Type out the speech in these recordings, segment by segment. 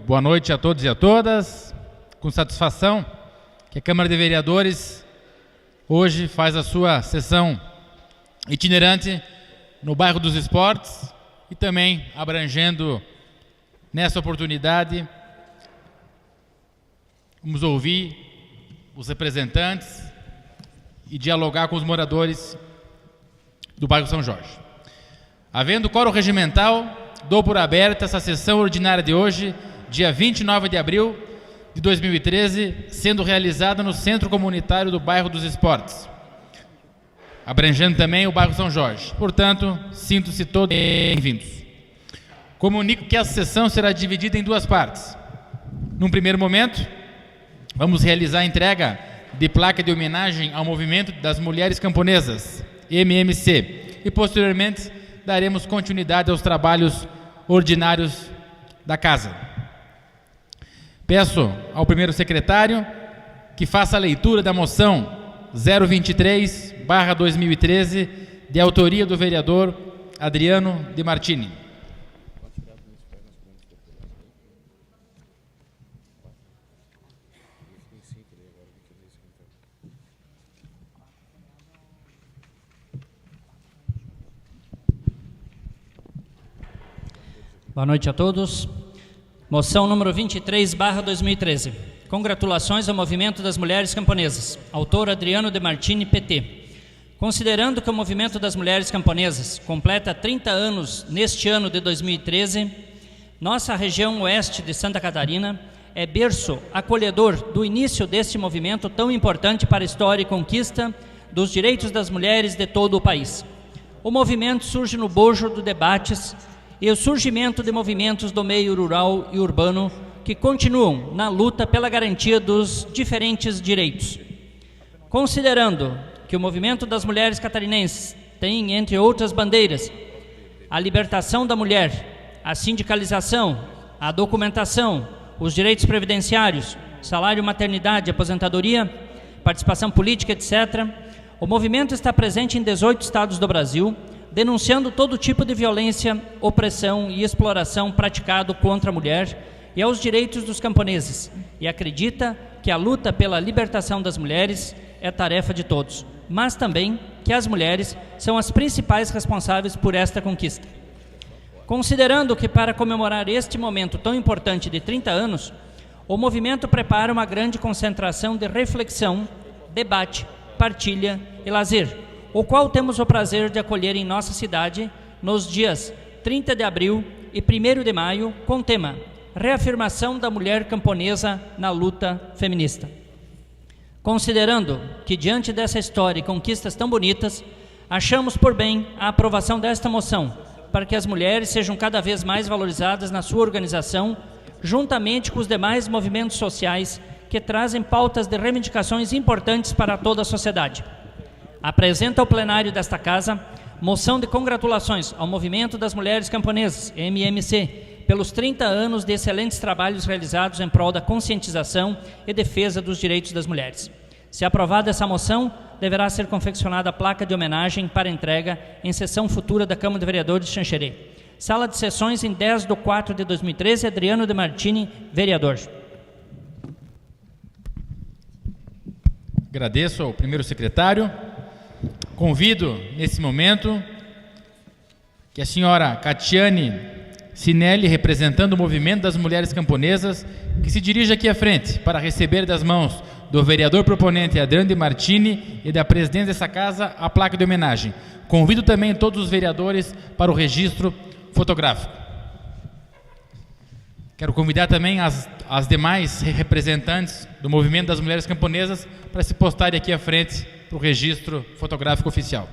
Boa noite a todos e a todas. Com satisfação que a Câmara de Vereadores hoje faz a sua sessão itinerante no bairro dos Esportes e também abrangendo nessa oportunidade, vamos ouvir os representantes e dialogar com os moradores do bairro São Jorge. Havendo quórum regimental, dou por aberta essa sessão ordinária de hoje, dia 29 de abril de 2013, sendo realizada no Centro Comunitário do bairro dos Esportes, abrangendo também o bairro São Jorge. Portanto, sinto-se todos bem-vindos. Comunico que a sessão será dividida em duas partes. Num primeiro momento, vamos realizar a entrega de placa de homenagem ao Movimento das Mulheres Camponesas, MMC, e posteriormente daremos continuidade aos trabalhos ordinários da Casa. Peço ao primeiro secretário que faça a leitura da moção 023/2013, de autoria do vereador Adriano De Martini. Boa noite a todos. Moção número 23/2013. Congratulações ao Movimento das Mulheres Camponesas. Autor Adriano De Martini, PT. Considerando que o Movimento das Mulheres Camponesas completa 30 anos neste ano de 2013, nossa região oeste de Santa Catarina é berço acolhedor do início deste movimento tão importante para a história e conquista dos direitos das mulheres de todo o país. O movimento surge no bojo dos debates e o surgimento de movimentos do meio rural e urbano que continuam na luta pela garantia dos diferentes direitos. Considerando que o movimento das mulheres catarinenses tem, entre outras bandeiras, a libertação da mulher, a sindicalização, a documentação, os direitos previdenciários, salário, maternidade, aposentadoria, participação política, etc., o movimento está presente em 18 estados do Brasil, denunciando todo tipo de violência, opressão e exploração praticado contra a mulher e aos direitos dos camponeses, e acredita que a luta pela libertação das mulheres é tarefa de todos, mas também que as mulheres são as principais responsáveis por esta conquista. Considerando que para comemorar este momento tão importante de 30 anos, o movimento prepara uma grande concentração de reflexão, debate, partilha e lazer, o qual temos o prazer de acolher em nossa cidade nos dias 30 de abril e 1º de maio, com o tema Reafirmação da Mulher Camponesa na Luta Feminista. Considerando que, diante dessa história e conquistas tão bonitas, achamos por bem a aprovação desta moção, para que as mulheres sejam cada vez mais valorizadas na sua organização, juntamente com os demais movimentos sociais que trazem pautas de reivindicações importantes para toda a sociedade. Apresenta ao plenário desta Casa moção de congratulações ao Movimento das Mulheres Camponesas, MMC, pelos 30 anos de excelentes trabalhos realizados em prol da conscientização e defesa dos direitos das mulheres. Se aprovada essa moção, deverá ser confeccionada a placa de homenagem para entrega em sessão futura da Câmara de Vereadores de Xanxerê. Sala de sessões em 10/4/2013, Adriano De Martini, vereador. Agradeço ao primeiro secretário. Convido, nesse momento, que a senhora Catiane Sinelli, representando o Movimento das Mulheres Camponesas, que se dirija aqui à frente para receber das mãos do vereador proponente Adriano De Martini e da presidente dessa casa a placa de homenagem. Convido também todos os vereadores para o registro fotográfico. Quero convidar também as demais representantes do Movimento das Mulheres Camponesas para se postarem aqui à frente para o registro fotográfico oficial.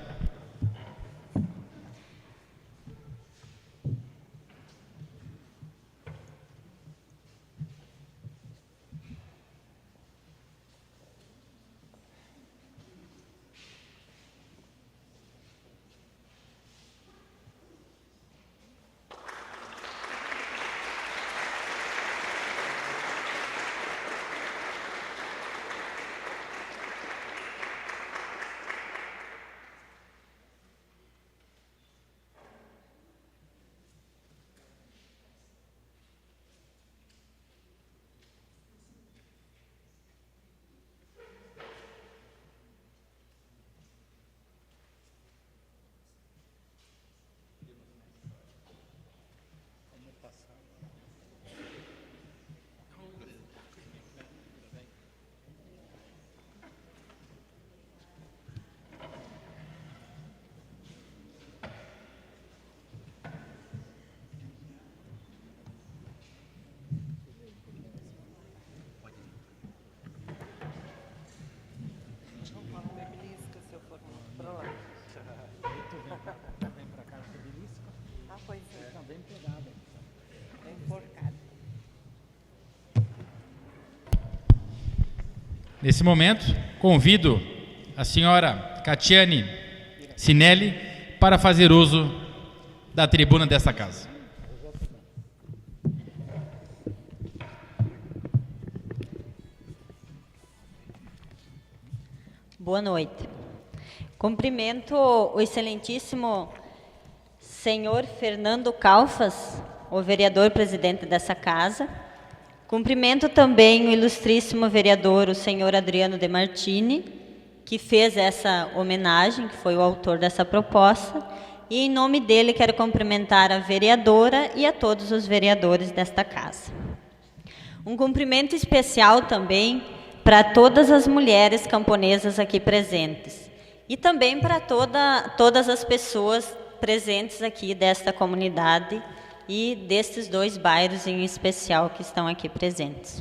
Nesse momento, convido a senhora Catiane Sinelli para fazer uso da tribuna desta casa. Boa noite. Cumprimento o excelentíssimo senhor Fernando Calfas, o vereador presidente dessa casa. Cumprimento também o ilustríssimo vereador, o senhor Adriano De Martini, que fez essa homenagem, que foi o autor dessa proposta. E em nome dele quero cumprimentar a vereadora e a todos os vereadores desta casa. Um cumprimento especial também para todas as mulheres camponesas aqui presentes e também para todas as pessoas presentes aqui desta comunidade e destes 2 bairros em especial que estão aqui presentes.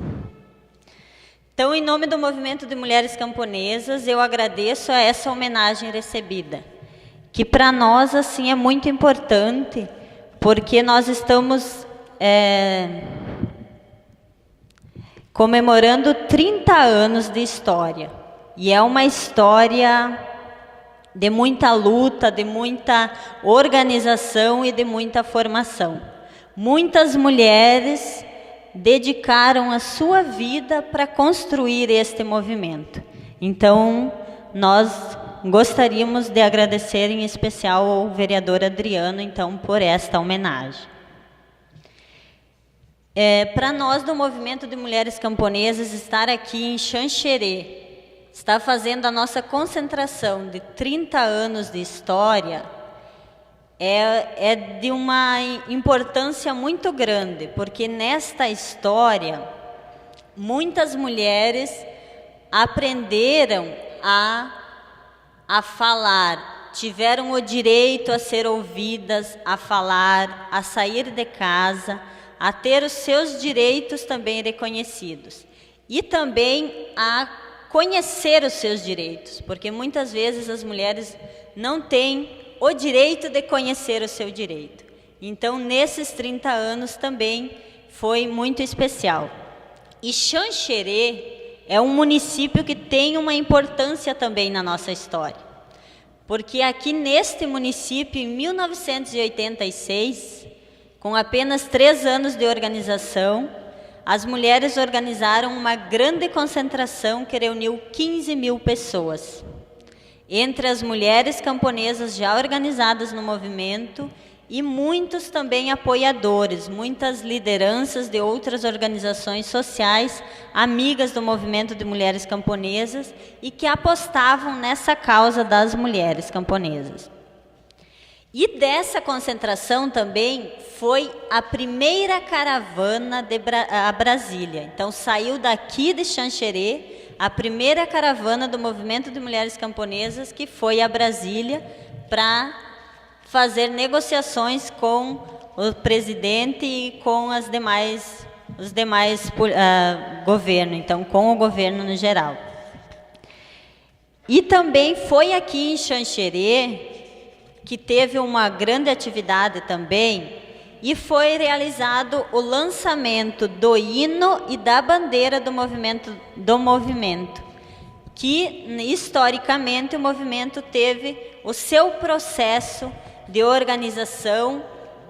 Então, em nome do Movimento de Mulheres Camponesas, eu agradeço a essa homenagem recebida, que para nós assim é muito importante, porque nós estamos comemorando 30 anos de história. E é uma história de muita luta, de muita organização e de muita formação. Muitas mulheres dedicaram a sua vida para construir este movimento. Então, nós gostaríamos de agradecer em especial ao vereador Adriano, então, por esta homenagem. Para nós do Movimento de Mulheres Camponesas, estar aqui em Xanxerê, estar fazendo a nossa concentração de 30 anos de história, é de uma importância muito grande, porque nesta história, muitas mulheres aprenderam a falar, tiveram o direito a ser ouvidas, a falar, a sair de casa, a ter os seus direitos também reconhecidos e também a conhecer os seus direitos, porque muitas vezes as mulheres não têm o direito de conhecer o seu direito. Então, nesses 30 anos também foi muito especial. E Xanxerê é um município que tem uma importância também na nossa história, porque aqui neste município, em 1986, com apenas 3 anos de organização, as mulheres organizaram uma grande concentração que reuniu 15.000 pessoas. Entre as mulheres camponesas já organizadas no movimento e muitos também apoiadores, muitas lideranças de outras organizações sociais, amigas do movimento de mulheres camponesas e que apostavam nessa causa das mulheres camponesas. E dessa concentração também foi a primeira caravana a Brasília. Então, saiu daqui de Xanxerê a primeira caravana do Movimento de Mulheres Camponesas, que foi a Brasília para fazer negociações com o presidente e com os demais governos, então com o governo no geral. E também foi aqui em Xanxerê que teve uma grande atividade também, e foi realizado o lançamento do hino e da bandeira do movimento, que historicamente o movimento teve o seu processo de organização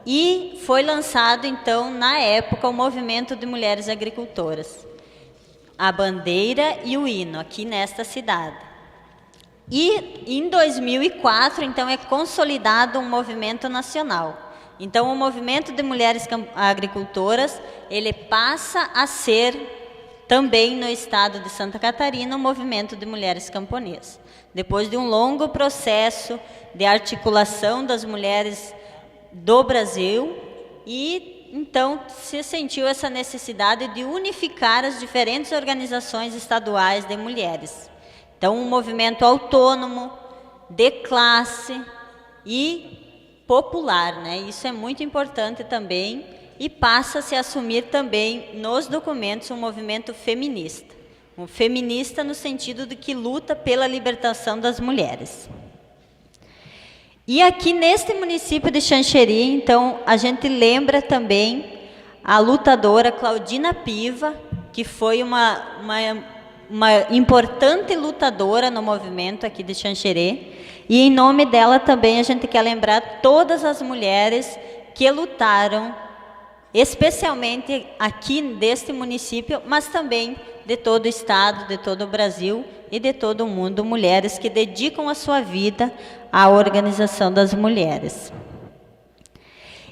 e foi lançado então na época o Movimento de Mulheres Agricultoras, a bandeira e o hino aqui nesta cidade. E em 2004, então, é consolidado um movimento nacional. Então, o Movimento de Mulheres Agricultoras, ele passa a ser, também no estado de Santa Catarina, um movimento de mulheres camponesas. Depois de um longo processo de articulação das mulheres do Brasil, e então se sentiu essa necessidade de unificar as diferentes organizações estaduais de mulheres. Então, um movimento autônomo, de classe e popular, né? Isso é muito importante também e passa a se assumir também nos documentos um movimento feminista. Um feminista no sentido de que luta pela libertação das mulheres. E aqui neste município de Xanxerê, então, a gente lembra também a lutadora Claudina Piva, que foi uma uma importante lutadora no movimento aqui de Xanxerê, e em nome dela também a gente quer lembrar todas as mulheres que lutaram, especialmente aqui deste município, mas também de todo o estado, de todo o Brasil e de todo o mundo, mulheres que dedicam a sua vida à organização das mulheres.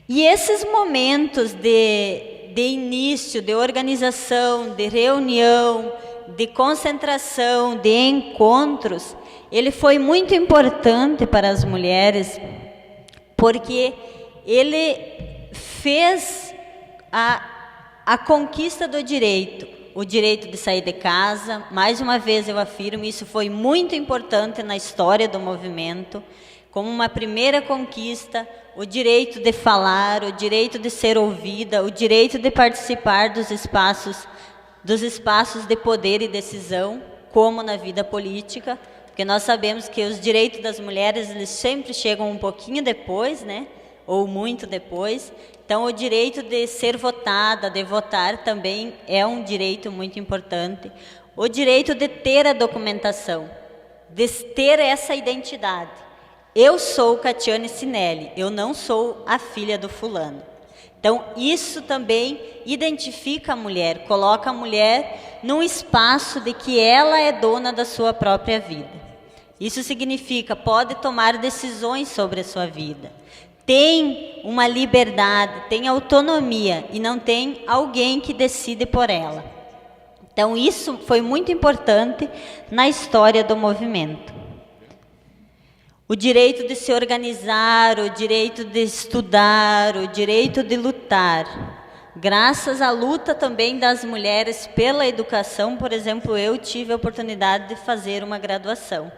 E esses momentos de início, de organização, de reunião, de concentração, de encontros, ele foi muito importante para as mulheres, porque ele fez a conquista do direito, o direito de sair de casa. Mais uma vez eu afirmo, isso foi muito importante na história do movimento, como uma primeira conquista, o direito de falar, o direito de ser ouvida, o direito de participar dos espaços de poder e decisão, como na vida política, porque nós sabemos que os direitos das mulheres eles sempre chegam um pouquinho depois, né? Ou muito depois. Então, o direito de ser votada, de votar também é um direito muito importante. O direito de ter a documentação, de ter essa identidade. Eu sou Catiane Sinelli, eu não sou a filha do fulano. Então, isso também identifica a mulher, coloca a mulher num espaço de que ela é dona da sua própria vida. Isso significa, pode tomar decisões sobre a sua vida. Tem uma liberdade, tem autonomia e não tem alguém que decide por ela. Então, isso foi muito importante na história do movimento. O direito de se organizar, o direito de estudar, o direito de lutar. Graças à luta também das mulheres pela educação, por exemplo, eu tive a oportunidade de fazer uma graduação,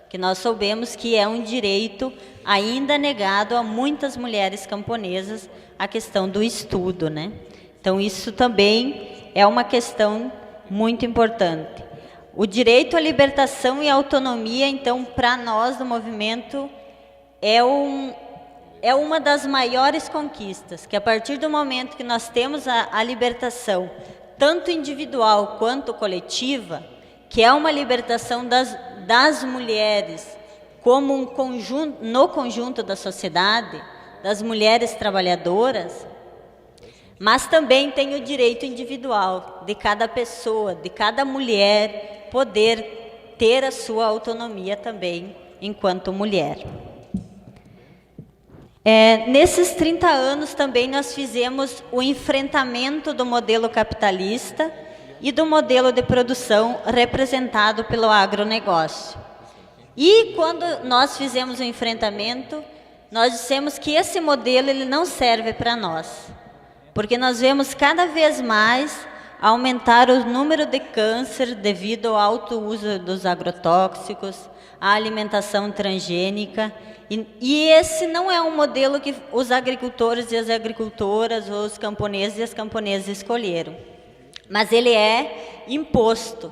que nós soubemos que é um direito ainda negado a muitas mulheres camponesas, a questão do estudo, né? Então, isso também é uma questão muito importante. O direito à libertação e à autonomia, então, para nós do movimento, é uma das maiores conquistas, que a partir do momento que nós temos a libertação, tanto individual quanto coletiva, que é uma libertação das mulheres como um conjunto, no conjunto da sociedade, das mulheres trabalhadoras, mas também tem o direito individual de cada pessoa, de cada mulher, poder ter a sua autonomia também enquanto mulher. Nesses 30 anos também nós fizemos o enfrentamento do modelo capitalista e do modelo de produção representado pelo agronegócio. E quando nós fizemos o enfrentamento, nós dissemos que esse modelo ele não serve para nós, porque nós vemos cada vez mais aumentar o número de câncer devido ao alto uso dos agrotóxicos, à alimentação transgênica, e esse não é um modelo que os agricultores e as agricultoras, os camponeses e as camponesas escolheram, mas ele é imposto,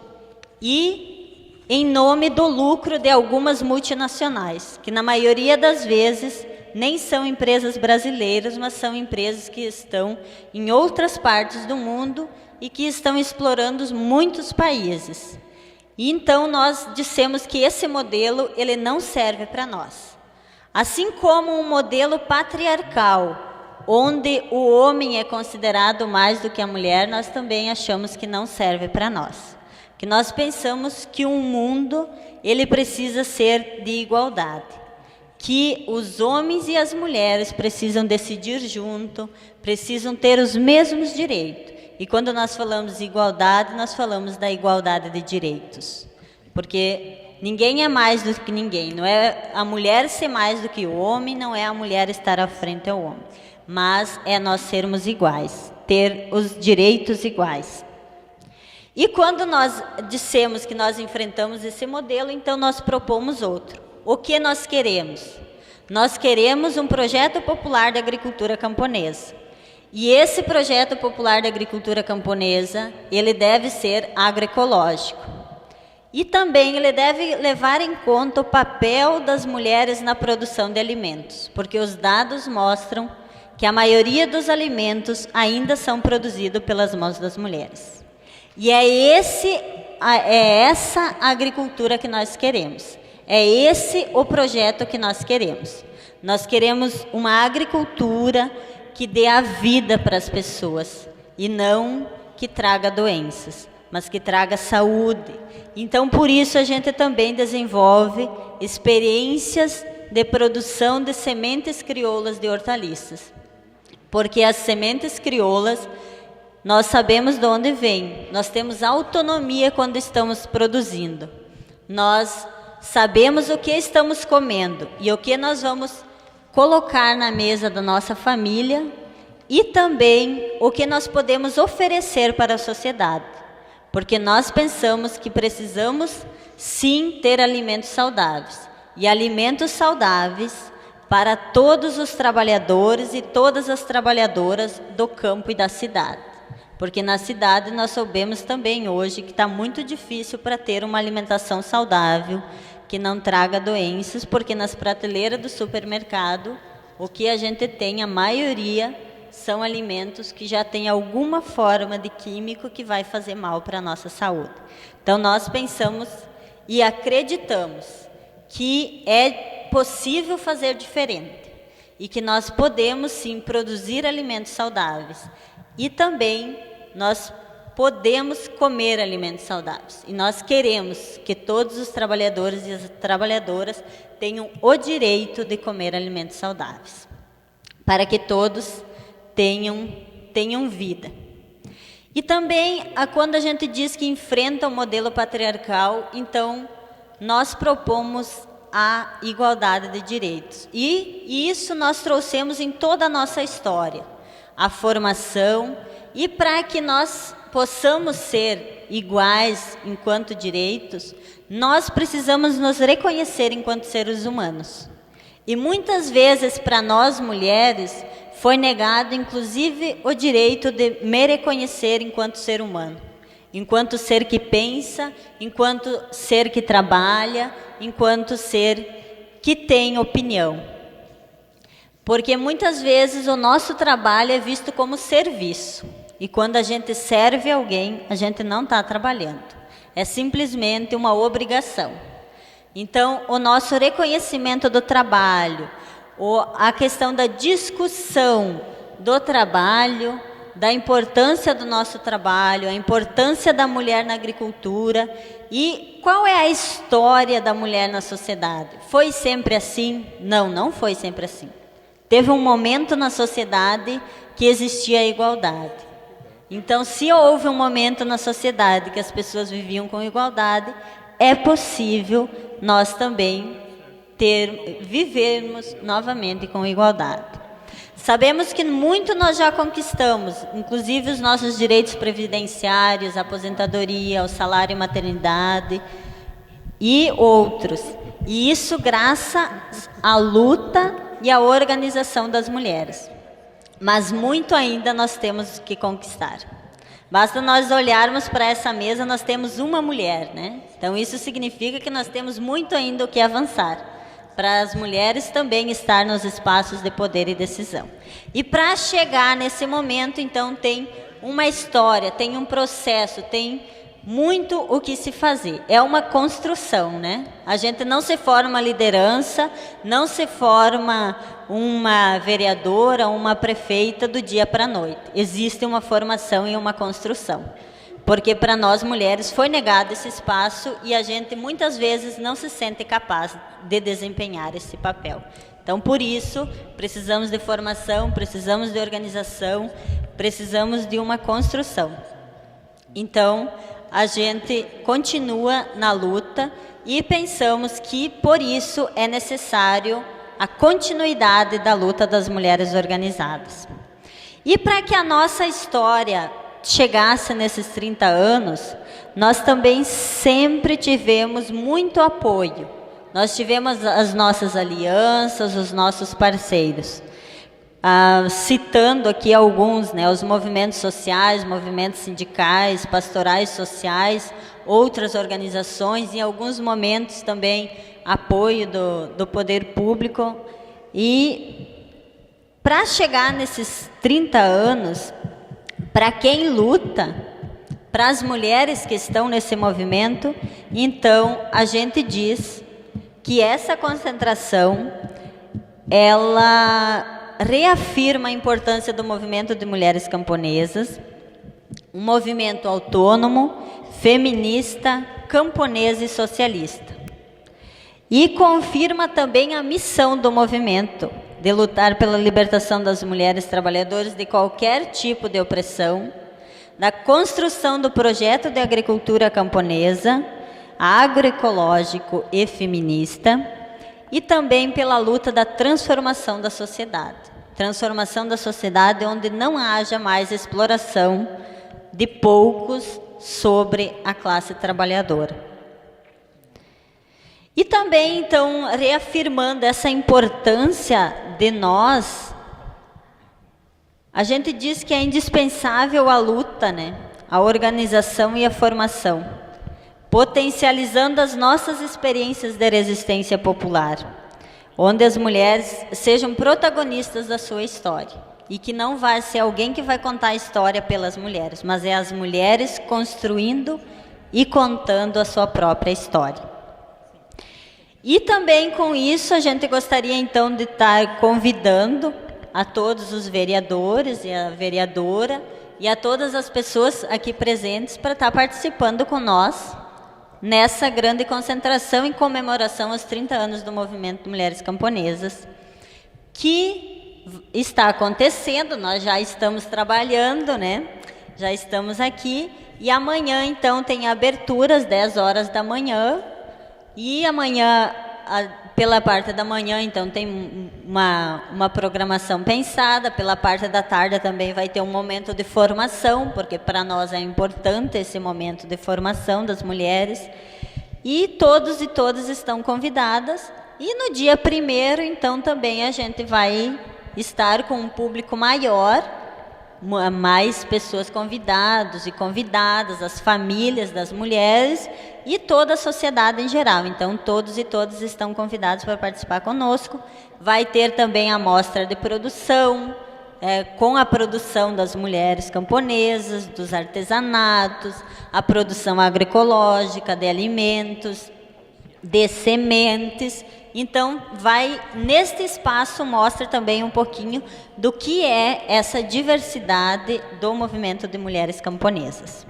e em nome do lucro de algumas multinacionais, que na maioria das vezes nem são empresas brasileiras, mas são empresas que estão em outras partes do mundo e que estão explorando muitos países. E então nós dissemos que esse modelo ele não serve para nós. Assim como um modelo patriarcal, onde o homem é considerado mais do que a mulher, nós também achamos que não serve para nós. Que nós pensamos que um mundo ele precisa ser de igualdade, que os homens e as mulheres precisam decidir junto, precisam ter os mesmos direitos. E quando nós falamos de igualdade, nós falamos da igualdade de direitos. Porque ninguém é mais do que ninguém. Não é a mulher ser mais do que o homem, não é a mulher estar à frente ao homem. Mas é nós sermos iguais, ter os direitos iguais. E quando nós dissemos que nós enfrentamos esse modelo, então nós propomos outro. O que nós queremos? Nós queremos um projeto popular de agricultura camponesa. E esse projeto popular de agricultura camponesa, ele deve ser agroecológico. E também ele deve levar em conta o papel das mulheres na produção de alimentos, porque os dados mostram que a maioria dos alimentos ainda são produzidos pelas mãos das mulheres. E é esse é essa a agricultura que nós queremos. É esse o projeto que nós queremos. Nós queremos uma agricultura que dê a vida para as pessoas e não que traga doenças, mas que traga saúde. Então, por isso, a gente também desenvolve experiências de produção de sementes crioulas de hortaliças. Porque as sementes crioulas, nós sabemos de onde vêm. Nós temos autonomia quando estamos produzindo. Nós sabemos o que estamos comendo e o que nós vamos colocar na mesa da nossa família e também o que nós podemos oferecer para a sociedade. Porque nós pensamos que precisamos, sim, ter alimentos saudáveis. E alimentos saudáveis para todos os trabalhadores e todas as trabalhadoras do campo e da cidade. Porque na cidade nós soubemos também hoje que está muito difícil para ter uma alimentação saudável, que não traga doenças, porque nas prateleiras do supermercado, o que a gente tem, a maioria, são alimentos que já têm alguma forma de químico que vai fazer mal para a nossa saúde. Então nós pensamos e acreditamos que é possível fazer diferente e que nós podemos sim produzir alimentos saudáveis e também nós podemos comer alimentos saudáveis e nós queremos que todos os trabalhadores e as trabalhadoras tenham o direito de comer alimentos saudáveis, para que todos tenham vida. E também, quando a gente diz que enfrenta o modelo patriarcal, então nós propomos a igualdade de direitos. E isso nós trouxemos em toda a nossa história, a formação, e para que nós possamos ser iguais enquanto direitos, nós precisamos nos reconhecer enquanto seres humanos. E muitas vezes, para nós mulheres, foi negado inclusive o direito de me reconhecer enquanto ser humano, enquanto ser que pensa, enquanto ser que trabalha, enquanto ser que tem opinião. Porque muitas vezes o nosso trabalho é visto como serviço. E quando a gente serve alguém, a gente não está trabalhando. É simplesmente uma obrigação. Então, o nosso reconhecimento do trabalho, a questão da discussão do trabalho, da importância do nosso trabalho, a importância da mulher na agricultura e qual é a história da mulher na sociedade. Foi sempre assim? Não, não foi sempre assim. Teve um momento na sociedade que existia a igualdade. Então, se houve um momento na sociedade que as pessoas viviam com igualdade, é possível nós também vivermos novamente com igualdade. Sabemos que muito nós já conquistamos, inclusive os nossos direitos previdenciários, a aposentadoria, o salário e maternidade e outros. E isso graças à luta e à organização das mulheres. Mas muito ainda nós temos que conquistar. Basta nós olharmos para essa mesa, nós temos uma mulher, né? Então isso significa que nós temos muito ainda o que avançar, para as mulheres também estar nos espaços de poder e decisão. E para chegar nesse momento, então, tem uma história, tem um processo, tem muito o que se fazer. É uma construção, né? A gente não se forma liderança, não se forma uma vereadora, uma prefeita do dia para a noite. Existe uma formação e uma construção. Porque para nós mulheres foi negado esse espaço e a gente muitas vezes não se sente capaz de desempenhar esse papel. Então, por isso, precisamos de formação, precisamos de organização, precisamos de uma construção. Então, a gente continua na luta e pensamos que, por isso, é necessário a continuidade da luta das mulheres organizadas. E para que a nossa história chegasse nesses 30 anos, nós também sempre tivemos muito apoio. Nós tivemos as nossas alianças, os nossos parceiros. Citando aqui alguns, né, os movimentos sociais, movimentos sindicais, pastorais sociais, outras organizações, em alguns momentos também apoio do poder público. E para chegar nesses 30 anos, para quem luta, para as mulheres que estão nesse movimento. Então, a gente diz que essa concentração, ela reafirma a importância do movimento de mulheres camponesas, um movimento autônomo, feminista, camponesa e socialista. E confirma também a missão do movimento, de lutar pela libertação das mulheres trabalhadoras de qualquer tipo de opressão, da construção do projeto de agricultura camponesa, agroecológico e feminista, e também pela luta da transformação da sociedade. Transformação da sociedade onde não haja mais exploração de poucos sobre a classe trabalhadora. E também, então, reafirmando essa importância de nós, a gente diz que é indispensável a luta, né? A organização e a formação, potencializando as nossas experiências de resistência popular, onde as mulheres sejam protagonistas da sua história, e que não vai ser alguém que vai contar a história pelas mulheres, mas é as mulheres construindo e contando a sua própria história. E também com isso a gente gostaria então de estar convidando a todos os vereadores e a vereadora e a todas as pessoas aqui presentes para estar participando com nós nessa grande concentração em comemoração aos 30 anos do Movimento de Mulheres Camponesas, que está acontecendo. Nós já estamos trabalhando, né? Já estamos aqui, e amanhã então tem a abertura às 10 horas da manhã. E amanhã, pela parte da manhã, então, tem uma programação pensada. Pela parte da tarde também vai ter um momento de formação, porque para nós é importante esse momento de formação das mulheres. E todos e todas estão convidadas. E no dia 1º, então, também a gente vai estar com um público maior, mais pessoas convidados e convidadas, as famílias das mulheres e toda a sociedade em geral. Então, todos e todas estão convidados para participar conosco. Vai ter também a mostra de produção, com a produção das mulheres camponesas, dos artesanatos, a produção agroecológica de alimentos, de sementes. Então, neste espaço, mostra também um pouquinho do que é essa diversidade do movimento de mulheres camponesas.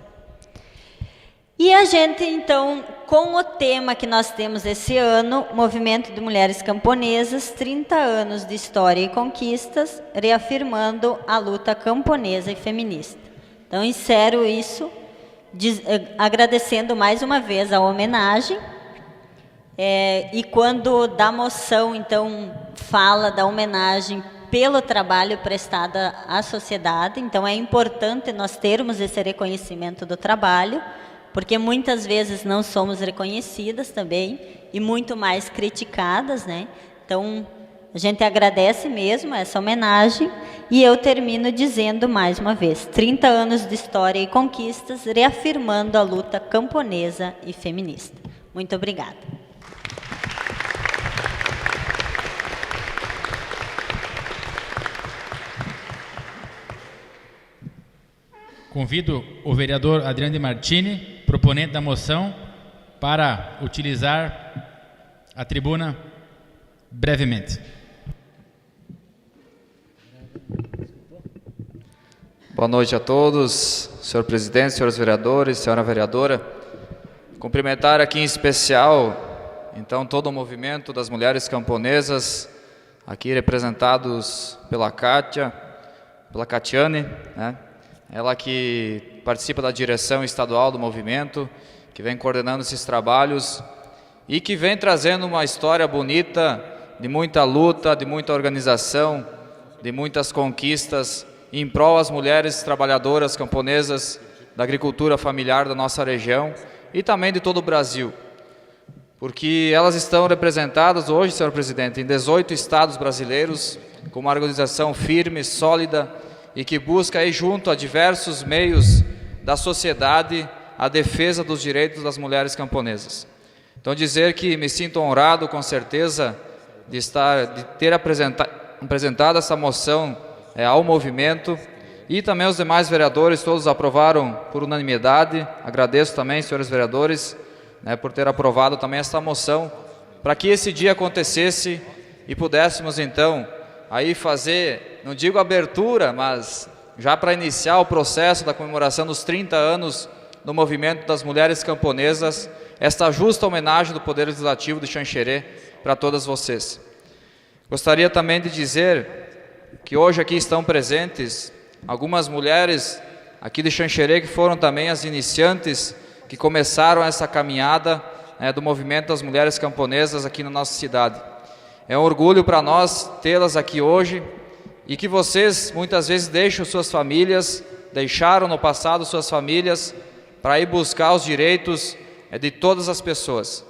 E a gente, então, com o tema que nós temos esse ano, Movimento de Mulheres Camponesas, 30 anos de história e conquistas, reafirmando a luta camponesa e feminista. Então, encerro isso, agradecendo mais uma vez a homenagem. E quando da moção, então, fala da homenagem pelo trabalho prestado à sociedade. Então, é importante nós termos esse reconhecimento do trabalho, porque muitas vezes não somos reconhecidas também, e muito mais criticadas, né? Então, a gente agradece mesmo essa homenagem, e eu termino dizendo mais uma vez, 30 anos de história e conquistas, reafirmando a luta camponesa e feminista. Muito obrigada. Convido o vereador Adriano de Martini, proponente da moção, para utilizar a tribuna brevemente. Boa noite a todos, senhor presidente, senhores vereadores, senhora vereadora. Cumprimentar aqui em especial, então, todo o movimento das mulheres camponesas, aqui representados pela Catiane, né? Ela que participa da direção estadual do movimento, que vem coordenando esses trabalhos e que vem trazendo uma história bonita, de muita luta, de muita organização, de muitas conquistas em prol das mulheres trabalhadoras camponesas da agricultura familiar da nossa região e também de todo o Brasil. Porque elas estão representadas hoje, senhor presidente, em 18 estados brasileiros, com uma organização firme, sólida, e que busca aí junto a diversos meios da sociedade a defesa dos direitos das mulheres camponesas. Então dizer que me sinto honrado com certeza de ter apresentado essa moção ao movimento E também os demais vereadores, todos aprovaram por unanimidade. Agradeço também, senhores vereadores, por ter aprovado também esta moção, para que esse dia acontecesse e pudéssemos então aí fazer, não digo abertura, mas já para iniciar o processo da comemoração dos 30 anos do movimento das mulheres camponesas, esta justa homenagem do Poder Legislativo de Xanxerê para todas vocês. Gostaria também de dizer que hoje aqui estão presentes algumas mulheres aqui de Xanxerê que foram também as iniciantes que começaram essa caminhada do movimento das mulheres camponesas aqui na nossa cidade. É um orgulho para nós tê-las aqui hoje e que vocês muitas vezes deixam suas famílias, deixaram no passado suas famílias para ir buscar os direitos de todas as pessoas.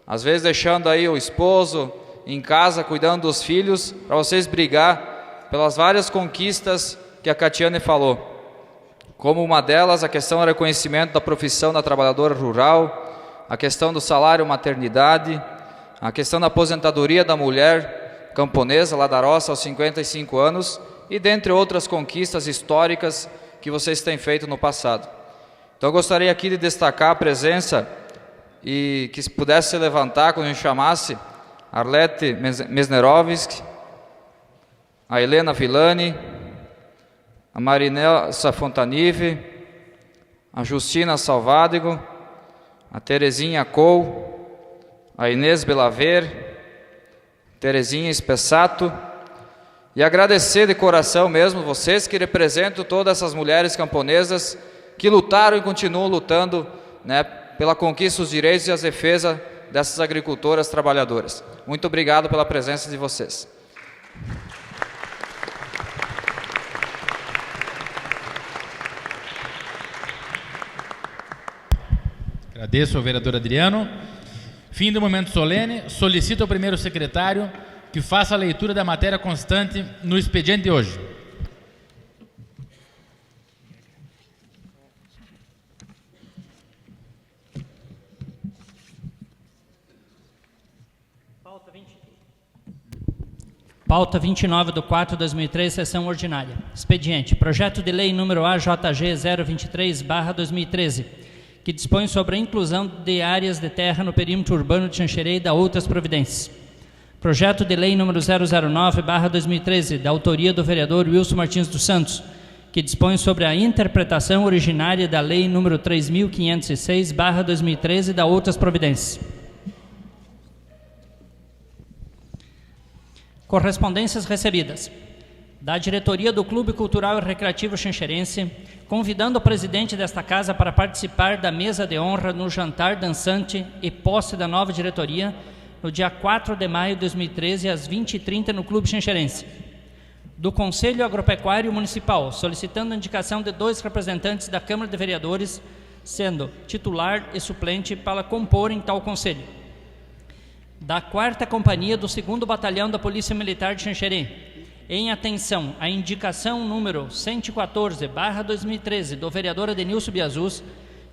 Às vezes deixando aí o esposo em casa, cuidando dos filhos, para vocês brigar pelas várias conquistas que a Catiane falou. Como uma delas, a questão do reconhecimento da profissão da trabalhadora rural, a questão do salário maternidade, a questão da aposentadoria da mulher camponesa, lá da roça, aos 55 anos, e dentre outras conquistas históricas que vocês têm feito no passado. Então eu gostaria aqui de destacar a presença, e que se pudesse se levantar quando a gente chamasse, a Arlete Mesnerovski, a Helena Villani, a Marinela Fontanive, a Justina Salvádigo, a Terezinha Cou, a Inês Belaver, Terezinha Espessato, e agradecer de coração mesmo vocês que representam todas essas mulheres camponesas que lutaram e continuam lutando, pela conquista dos direitos e a defesa dessas agricultoras trabalhadoras. Muito obrigado pela presença de vocês. Agradeço ao vereador Adriano. Fim do momento solene. Solicito ao primeiro secretário que faça a leitura da matéria constante no expediente de hoje. Pauta 29 de 4 de 2003, sessão ordinária. Expediente. Projeto de lei número AJG 023/2013, que dispõe sobre a inclusão de áreas de terra no perímetro urbano de Xanxerê e da outras providências. Projeto de lei número 009/2013, da autoria do vereador Wilson Martins dos Santos, que dispõe sobre a interpretação originária da lei número 3506/2013 e da outras providências. Correspondências recebidas. Da diretoria do Clube Cultural e Recreativo Xanxerense, convidando o presidente desta casa para participar da mesa de honra no jantar dançante e posse da nova diretoria, no dia 4 de maio de 2013, às 20h30, no Clube Xanxerense. Do Conselho Agropecuário Municipal, solicitando a indicação de 2 representantes da Câmara de Vereadores, sendo titular e suplente, para comporem tal conselho. Da 4ª Companhia do 2º Batalhão da Polícia Militar de Xanxerê, em atenção à indicação número 114/2013 do vereador Adenilson Biazus,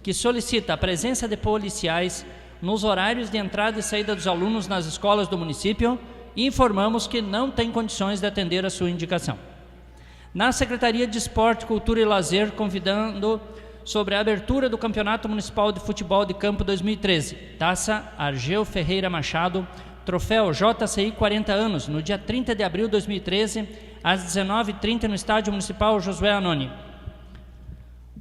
que solicita a presença de policiais nos horários de entrada e saída dos alunos nas escolas do município, informamos que não tem condições de atender a sua indicação. Na Secretaria de Esporte, Cultura e Lazer, convidando sobre a abertura do Campeonato Municipal de Futebol de Campo 2013, Taça Argeu Ferreira Machado, troféu JCI 40 anos, no dia 30 de abril de 2013, às 19h30, no Estádio Municipal Josué Anoni.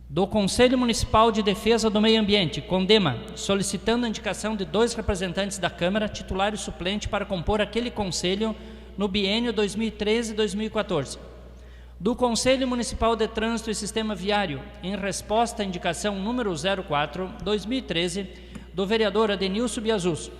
Do Conselho Municipal de Defesa do Meio Ambiente, CONDEMA, solicitando a indicação de 2 representantes da Câmara, titular e suplente, para compor aquele conselho no biênio 2013-2014. Do Conselho Municipal de Trânsito e Sistema Viário, em resposta à indicação número 04/2013 do vereador Adenilson Biazus,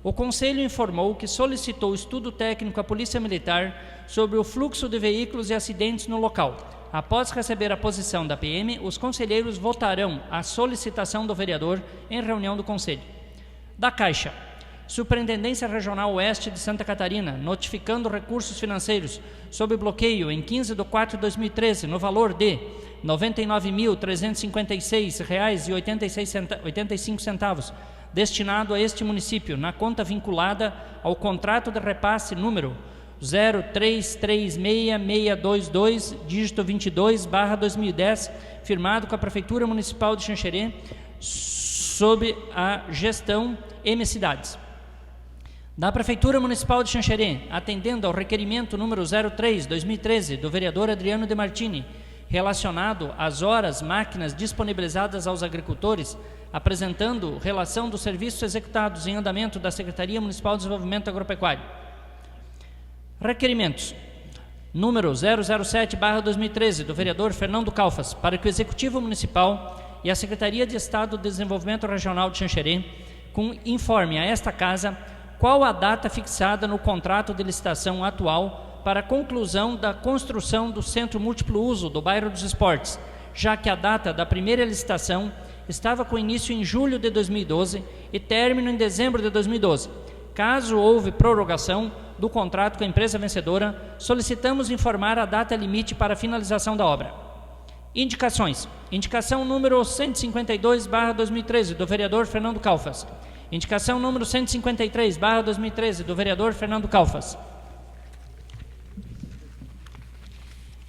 o Conselho informou que solicitou estudo técnico à Polícia Militar sobre o fluxo de veículos e acidentes no local. Após receber a posição da PM, os conselheiros votarão a solicitação do vereador em reunião do Conselho. Da Caixa, Superintendência Regional Oeste de Santa Catarina, notificando recursos financeiros sob bloqueio em 15 de 4 de 2013, no valor de R$ 99.356,85, destinado a este município, na conta vinculada ao contrato de repasse número 0336622, dígito 22/2010, firmado com a Prefeitura Municipal de Xanxerê, sob a gestão M Cidades. Da Prefeitura Municipal de Xanxerê, atendendo ao requerimento número 03/2013 do vereador Adriano De Martini, relacionado às horas máquinas disponibilizadas aos agricultores, apresentando relação dos serviços executados em andamento da Secretaria Municipal de Desenvolvimento Agropecuário. Requerimentos. Número 007/2013 do vereador Fernando Calfas, para que o Executivo Municipal e a Secretaria de Estado de Desenvolvimento Regional de Xanxerê informe a esta Casa qual a data fixada no contrato de licitação atual para a conclusão da construção do Centro Múltiplo Uso do Bairro dos Esportes, já que a data da primeira licitação estava com início em julho de 2012 e término em dezembro de 2012. Caso houve prorrogação do contrato com a empresa vencedora, solicitamos informar a data limite para a finalização da obra. Indicações. Indicação número 152/2013 do vereador Fernando Calfas. Indicação número 153/2013 do vereador Fernando Calfas.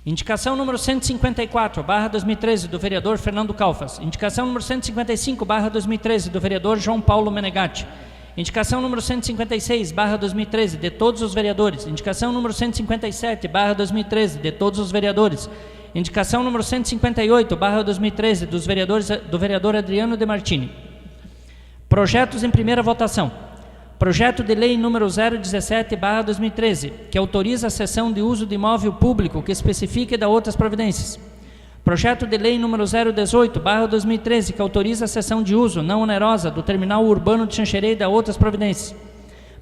Indicação número 154/2013 do vereador Fernando Calfas. Indicação número 155/2013 do vereador João Paulo Menegatti. Indicação número 156/2013 de todos os vereadores. Indicação número 157/2013 de todos os vereadores. Indicação número 158/2013 do vereador Adriano De Martini. Projetos em primeira votação. Projeto de lei número 017/2013, que autoriza a cessão de uso de imóvel público que especifique e dá outras providências. Projeto de lei número 018/2013, que autoriza a cessão de uso não onerosa do terminal urbano de Xanxerê e dá outras providências.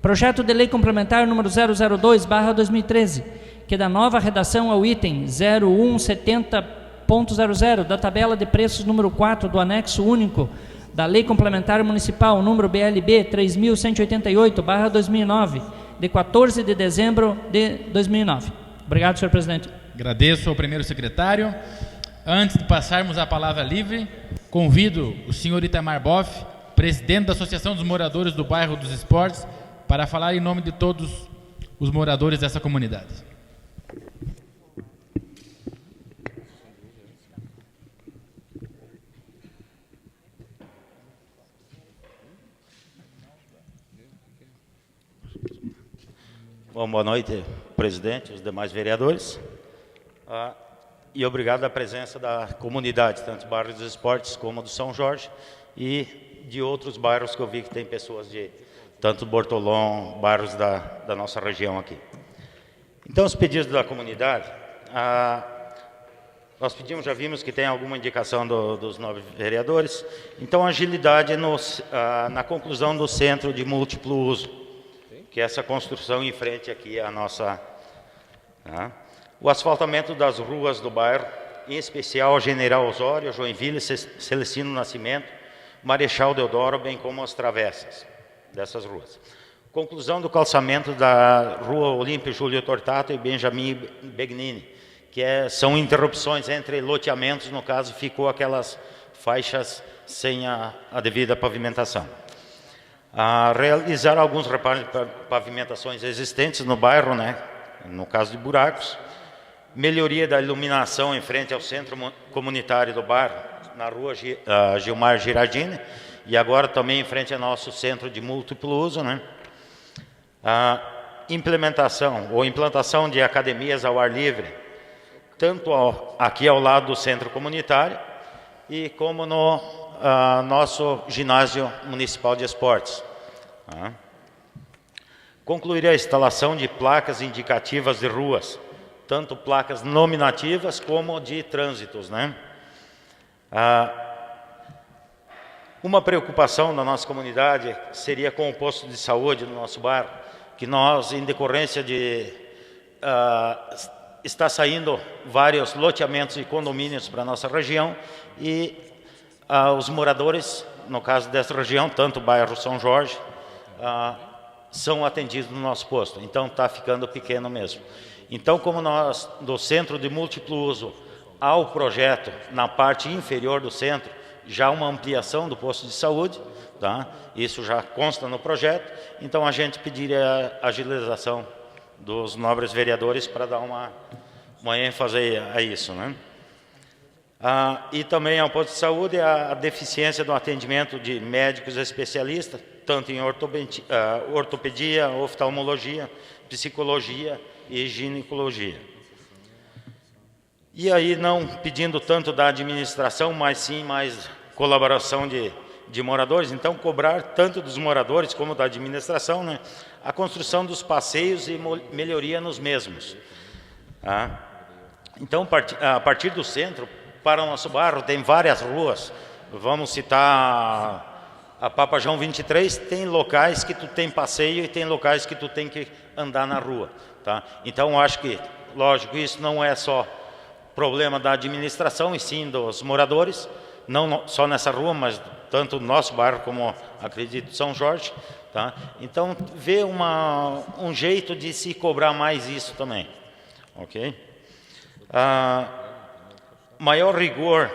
Projeto de lei complementar número 002/2013, que dá nova redação ao item 0170.00 da tabela de preços número 4 do anexo único da Lei Complementar Municipal número BLB 3188/2009, de 14 de dezembro de 2009. Obrigado, senhor presidente. Agradeço ao primeiro secretário. Antes de passarmos a palavra livre, convido o senhor Itamar Boff, presidente da Associação dos Moradores do Bairro dos Esportes, para falar em nome de todos os moradores dessa comunidade. Bom, boa noite, presidente, os demais vereadores. E obrigado à presença da comunidade, tanto do bairro dos Esportes como do São Jorge e de outros bairros que eu vi que tem pessoas de tanto Bortolão, bairros da nossa região aqui. Então, os pedidos da comunidade, nós pedimos, já vimos que tem alguma indicação dos 9 vereadores, então agilidade na conclusão do centro de múltiplo uso, que é essa construção em frente aqui à nossa... O asfaltamento das ruas do bairro, em especial General Osório, Joinville, Celestino Nascimento, Marechal Deodoro, bem como as travessas dessas ruas. Conclusão do calçamento da Rua Olímpio Júlio Tortato e Benjamin Begnini, que são interrupções entre loteamentos, no caso ficou aquelas faixas sem a devida pavimentação. Realizar alguns reparos de pavimentações existentes no bairro, no caso de buracos. Melhoria da iluminação em frente ao centro comunitário do bairro, na rua Gilmar Girardini, e agora também em frente ao nosso centro de múltiplo uso. Implementação ou implantação de academias ao ar livre, tanto aqui ao lado do centro comunitário, e como no nosso ginásio municipal de esportes. Concluir a instalação de placas indicativas de ruas, tanto placas nominativas como de trânsitos. Uma preocupação da nossa comunidade seria com o posto de saúde no nosso bairro, que nós, em decorrência de... está saindo vários loteamentos e condomínios para a nossa região e os moradores, no caso dessa região, tanto o bairro São Jorge, são atendidos no nosso posto. Então, está ficando pequeno mesmo. Então, como nós, do centro de múltiplo uso ao projeto, na parte inferior do centro, já uma ampliação do posto de saúde, isso já consta no projeto, então a gente pediria a agilização dos nobres vereadores para dar uma ênfase a isso, né? E também ao posto de saúde a deficiência do atendimento de médicos especialistas, tanto em ortopedia, oftalmologia, psicologia e ginecologia. E aí não pedindo tanto da administração, mas sim mais colaboração de moradores, então cobrar tanto dos moradores como da administração, né, a construção dos passeios e melhoria nos mesmos. Então, a partir do centro, para o nosso bairro, tem várias ruas. Vamos citar a Papa João 23, tem locais que tu tem passeio e tem locais que tu tem que andar na rua. Tá? Então, acho que, lógico, isso não é só problema da administração, e sim dos moradores, não só nessa rua, mas tanto no nosso bairro como, acredito, São Jorge. Tá? Então, ver um jeito de se cobrar mais isso também. Ok? Maior rigor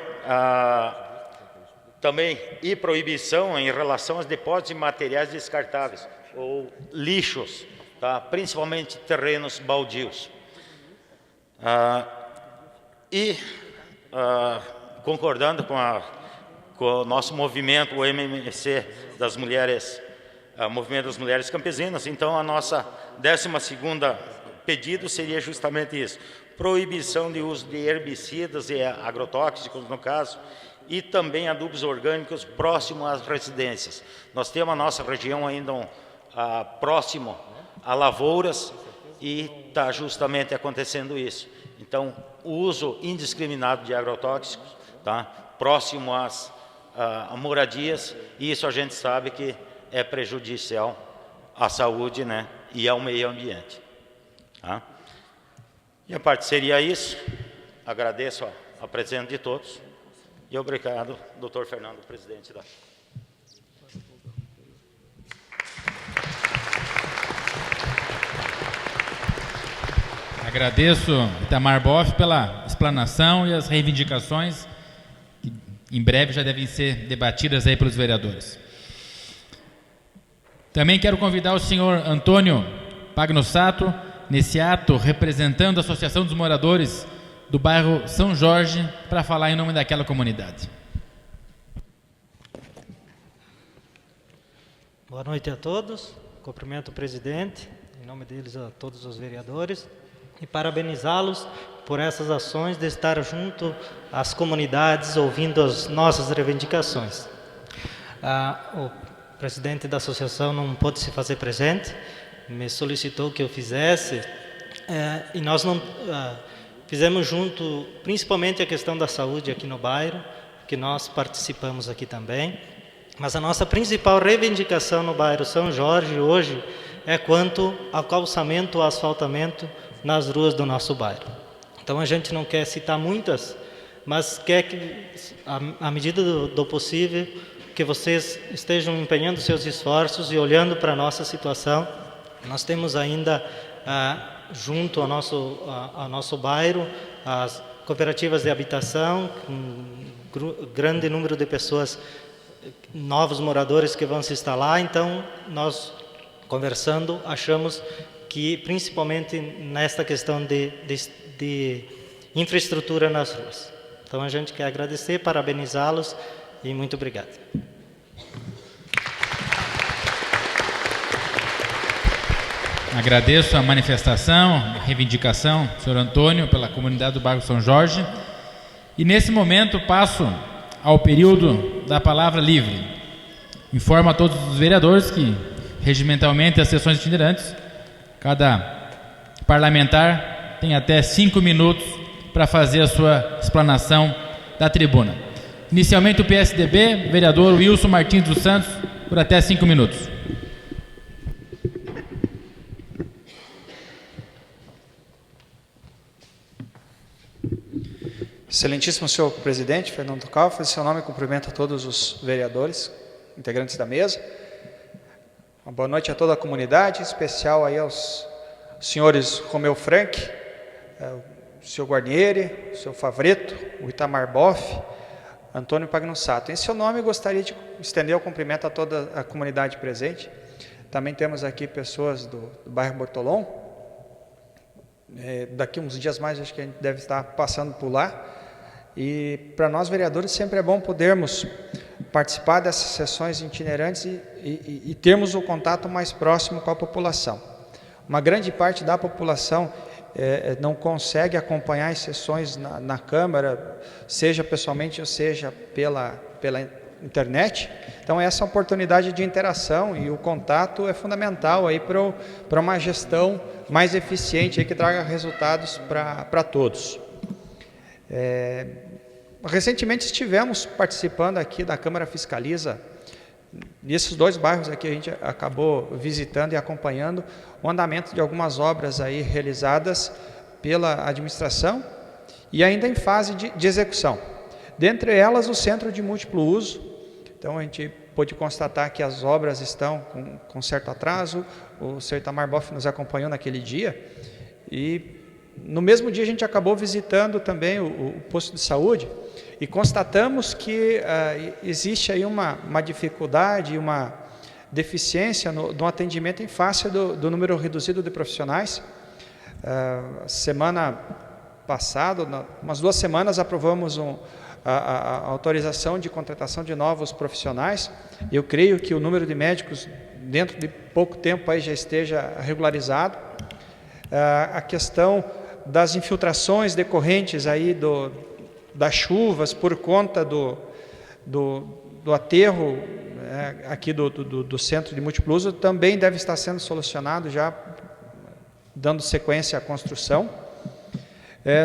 também e proibição em relação aos depósitos de materiais descartáveis ou lixos, tá? Principalmente terrenos baldios. Concordando com o nosso movimento, o MMC das mulheres, Movimento das Mulheres Campesinas, então a nossa 12ª pedido seria justamente isso: proibição de uso de herbicidas e agrotóxicos, no caso, e também adubos orgânicos próximo às residências. Nós temos a nossa região ainda próximo a lavouras e está justamente acontecendo isso. Então, o uso indiscriminado de agrotóxicos, tá, próximo às moradias, e isso a gente sabe que é prejudicial à saúde, né, e ao meio ambiente. Tá? E a parte seria isso. Agradeço a presença de todos e obrigado, doutor Fernando, presidente da... Agradeço, Itamar Boff, pela explanação e as reivindicações que em breve já devem ser debatidas aí pelos vereadores. Também quero convidar o senhor Antônio Pagnossato, nesse ato, representando a Associação dos Moradores do bairro São Jorge, para falar em nome daquela comunidade. Boa noite a todos. Cumprimento o presidente, em nome deles a todos os vereadores, e parabenizá-los por essas ações de estar junto às comunidades, ouvindo as nossas reivindicações. O presidente da associação não pôde se fazer presente, me solicitou que eu fizesse, e nós não fizemos junto, principalmente a questão da saúde aqui no bairro, que nós participamos aqui também, mas a nossa principal reivindicação no bairro São Jorge hoje é quanto ao calçamento, ao asfaltamento nas ruas do nosso bairro. Então a gente não quer citar muitas, mas quer que, à medida do possível, que vocês estejam empenhando seus esforços e olhando para a nossa situação. Nós temos ainda, junto ao nosso bairro, as cooperativas de habitação, com um grande número de pessoas, novos moradores que vão se instalar. Então, nós, conversando, achamos que, principalmente nesta questão de infraestrutura nas ruas. Então, a gente quer agradecer, parabenizá-los e muito obrigado. Agradeço a manifestação, a reivindicação do senhor Antônio pela comunidade do bairro São Jorge. E nesse momento passo ao período da palavra livre. Informo a todos os vereadores que, regimentalmente, as sessões itinerantes, cada parlamentar tem até 5 minutos para fazer a sua explanação da tribuna. Inicialmente o PSDB, vereador Wilson Martins dos Santos, por até 5 minutos. Excelentíssimo senhor presidente, Fernando Calfa, em seu nome cumprimento a todos os vereadores, integrantes da mesa. Uma boa noite a toda a comunidade, em especial aí aos senhores Romeu Frank, o senhor Guarnieri, o senhor Favreto, o Itamar Boff, Antônio Pagnossato. Em seu nome, gostaria de estender o cumprimento a toda a comunidade presente. Também temos aqui pessoas do bairro Bortolom, Daqui uns dias mais, acho que a gente deve estar passando por lá. E para nós, vereadores, sempre é bom podermos participar dessas sessões itinerantes e termos o contato mais próximo com a população. Uma grande parte da população não consegue acompanhar as sessões na Câmara, seja pessoalmente ou seja pela internet. Então, essa oportunidade de interação e o contato é fundamental para uma gestão mais eficiente aí, que traga resultados para todos. Recentemente estivemos participando aqui da Câmara Fiscaliza, nesses 2 bairros aqui a gente acabou visitando e acompanhando o andamento de algumas obras aí realizadas pela administração e ainda em fase de execução. Dentre elas, o Centro de Múltiplo Uso. Então, a gente pôde constatar que as obras estão com certo atraso. O Sr. Itamar Boff nos acompanhou naquele dia. E, no mesmo dia, a gente acabou visitando também o posto de saúde e constatamos que existe aí uma dificuldade, uma deficiência no atendimento em face do número reduzido de profissionais. Semana passada, umas 2 semanas, aprovamos a autorização de contratação de novos profissionais. Eu creio que o número de médicos, dentro de pouco tempo, aí já esteja regularizado. A questão das infiltrações decorrentes aí das chuvas por conta do aterro aqui do Centro de Múltiplo Uso também deve estar sendo solucionado, já dando sequência à construção.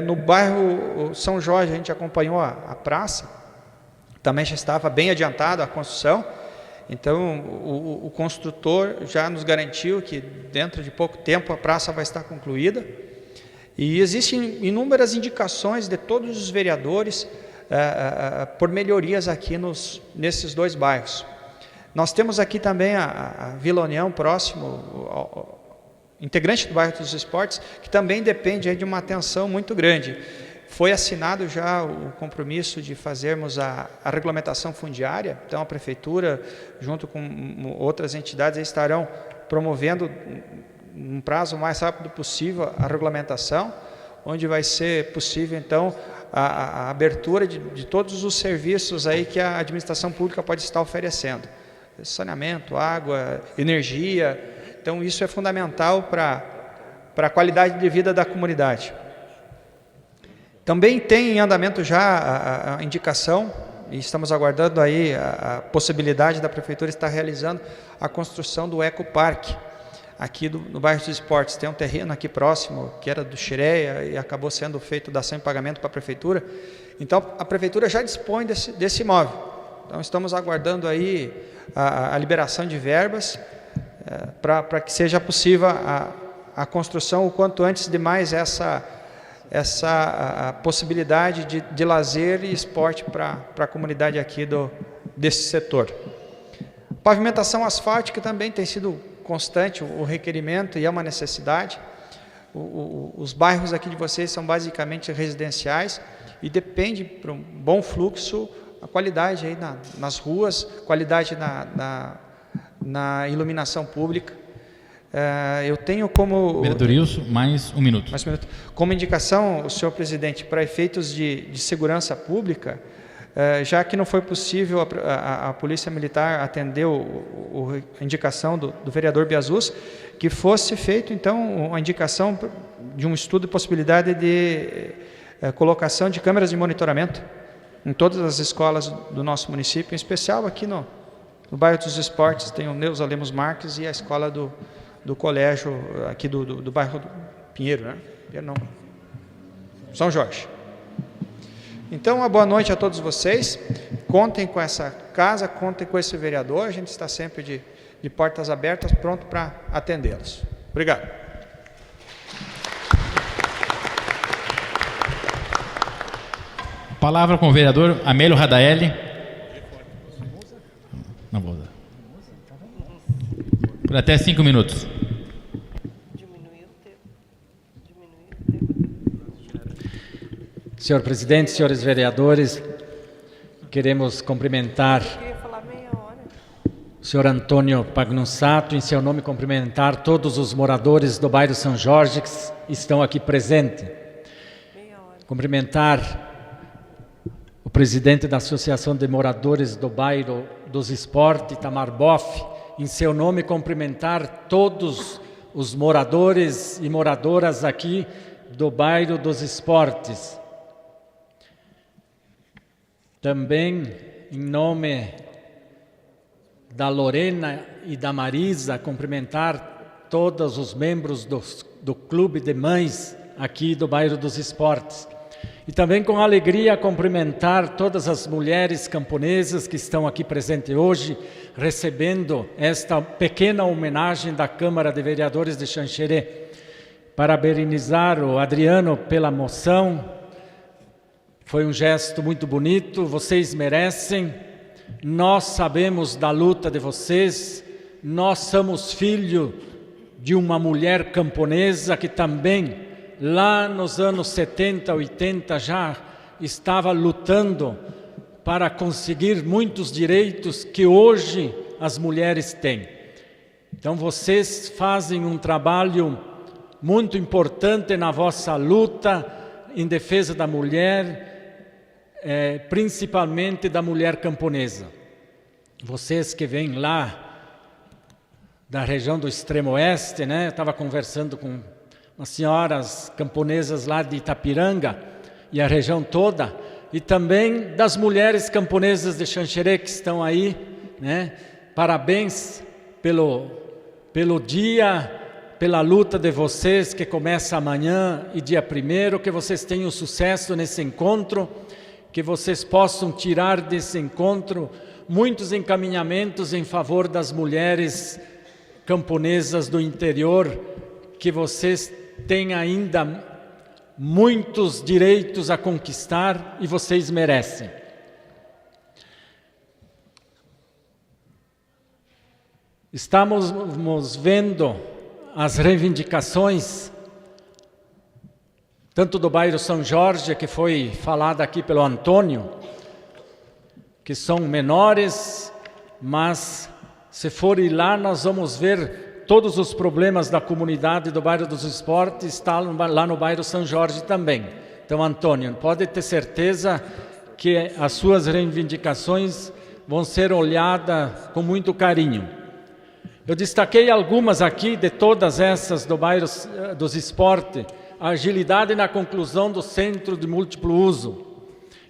No bairro São Jorge, a gente acompanhou a praça, também já estava bem adiantada a construção. Então, o construtor já nos garantiu que dentro de pouco tempo a praça vai estar concluída. E existem inúmeras indicações de todos os vereadores por melhorias aqui nesses 2 bairros. Nós temos aqui também a Vila União, próximo, integrante do bairro dos Esportes, que também depende aí de uma atenção muito grande. Foi assinado já o compromisso de fazermos a regulamentação fundiária. Então, a Prefeitura, junto com outras entidades, estarão promovendo, num prazo mais rápido possível, a regulamentação, onde vai ser possível, então, a abertura de todos os serviços aí que a administração pública pode estar oferecendo. Saneamento, água, energia. Então, isso é fundamental para a qualidade de vida da comunidade. Também tem em andamento já a indicação, e estamos aguardando aí a possibilidade da Prefeitura estar realizando a construção do Ecoparque, aqui no bairro dos Esportes. Tem um terreno aqui próximo, que era do Xireia, e acabou sendo feito dação em pagamento para a Prefeitura. Então, a Prefeitura já dispõe desse imóvel. Então, estamos aguardando aí a liberação de verbas, para que seja possível a construção o quanto antes de mais essa possibilidade de lazer e esporte para a comunidade aqui desse setor. Pavimentação asfáltica também tem sido constante o requerimento e é uma necessidade. Os bairros aqui de vocês são basicamente residenciais e depende para um bom fluxo a qualidade aí nas ruas, qualidade na iluminação pública. Eu tenho como... Vereador Ilson, mais um minuto. Como indicação, senhor presidente, para efeitos de segurança pública, já que não foi possível a Polícia Militar atender a indicação do vereador Biazus, que fosse feito, então, a indicação de um estudo de possibilidade de colocação de câmeras de monitoramento em todas as escolas do nosso município, em especial aqui no bairro dos Esportes, tem o Neuza Lemos Marques e a escola do colégio aqui do bairro do Pinheiro, né? Pinheiro não, São Jorge. Então, uma boa noite a todos vocês. Contem com essa casa, contem com esse vereador. A gente está sempre de portas abertas, pronto para atendê-los. Obrigado. Palavra com o vereador Amélio Radaeli. Não vou dar. Por até 5 minutos. Senhor presidente, senhores vereadores, queremos cumprimentar senhor Antônio Pagnussato, em seu nome cumprimentar todos os moradores do bairro São Jorge que estão aqui presentes. Cumprimentar o presidente da Associação de Moradores do Bairro dos Esportes, Itamar Boff, em seu nome cumprimentar todos os moradores e moradoras aqui do Bairro dos Esportes. Também, em nome da Lorena e da Marisa, cumprimentar todos os membros do Clube de Mães aqui do Bairro dos Esportes. E também com alegria cumprimentar todas as mulheres camponesas que estão aqui presentes hoje, recebendo esta pequena homenagem da Câmara de Vereadores de Xanxerê. Parabenizar o Adriano pela moção, foi um gesto muito bonito, vocês merecem, nós sabemos da luta de vocês, nós somos filhos de uma mulher camponesa que também, lá nos anos 70, 80, já estava lutando para conseguir muitos direitos que hoje as mulheres têm. Então vocês fazem um trabalho muito importante na vossa luta em defesa da mulher, principalmente da mulher camponesa. Vocês que vêm lá da região do extremo oeste, né? Eu estava conversando com umas senhoras camponesas lá de Itapiranga e a região toda, e também das mulheres camponesas de Xanxerê que estão aí, né? Parabéns pelo dia, pela luta de vocês que começa amanhã e dia 1º, que vocês tenham sucesso nesse encontro, que vocês possam tirar desse encontro muitos encaminhamentos em favor das mulheres camponesas do interior, que vocês têm ainda muitos direitos a conquistar e vocês merecem. Estamos vendo as reivindicações, tanto do bairro São Jorge, que foi falada aqui pelo Antônio, que são menores, mas se for ir lá, nós vamos ver todos os problemas da comunidade do bairro dos Esportes, está lá no bairro São Jorge também. Então, Antônio, pode ter certeza que as suas reivindicações vão ser olhadas com muito carinho. Eu destaquei algumas aqui de todas essas do bairro dos Esportes, a agilidade na conclusão do centro de múltiplo uso.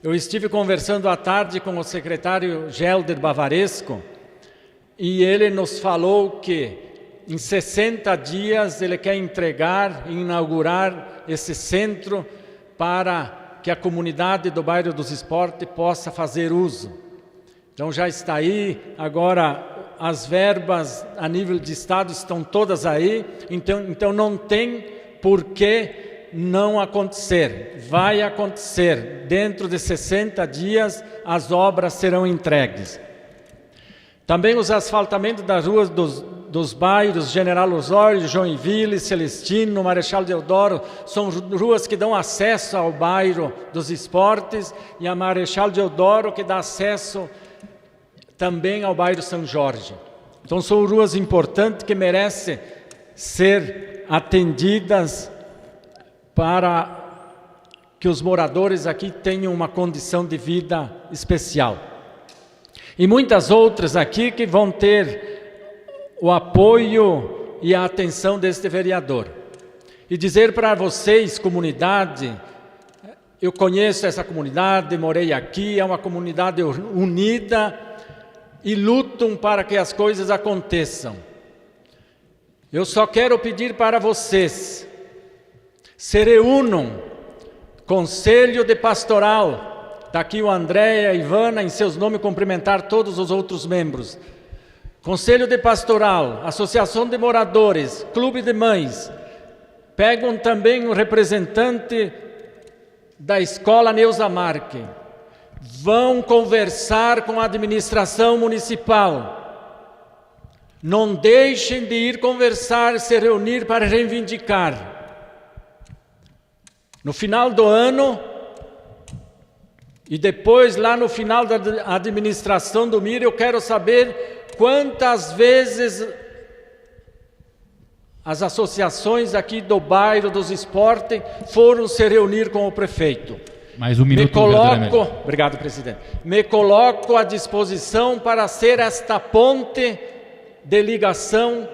Eu estive conversando à tarde com o secretário Gelder Bavaresco e ele nos falou que em 60 dias ele quer entregar e inaugurar esse centro para que a comunidade do bairro dos Esportes possa fazer uso. Então já está aí, agora as verbas a nível de estado estão todas aí, então não tem por que não acontecer. Vai acontecer, dentro de 60 dias as obras serão entregues. Também os asfaltamentos das ruas dos bairros General Osório, Joinville, Celestino, Marechal Deodoro, são ruas que dão acesso ao bairro dos Esportes, e a Marechal Deodoro que dá acesso também ao bairro São Jorge. Então são ruas importantes que merecem ser atendidas para que os moradores aqui tenham uma condição de vida especial. E muitas outras aqui que vão ter o apoio e a atenção deste vereador. E dizer para vocês, comunidade, eu conheço essa comunidade, morei aqui, é uma comunidade unida e lutam para que as coisas aconteçam. Eu só quero pedir para vocês, se reúnam, Conselho de Pastoral, está aqui o André e a Ivana, em seus nomes cumprimentar todos os outros membros. Conselho de Pastoral, Associação de Moradores, Clube de Mães, pegam também o representante da Escola Neuza Marque, vão conversar com a administração municipal, não deixem de ir conversar, se reunir para reivindicar. No final do ano, e depois lá no final da administração do MIR, eu quero saber quantas vezes as associações aqui do bairro dos esportes foram se reunir com o prefeito. Mais um minuto, vereador Amélio. Obrigado, presidente. Me coloco à disposição para ser esta ponte de ligação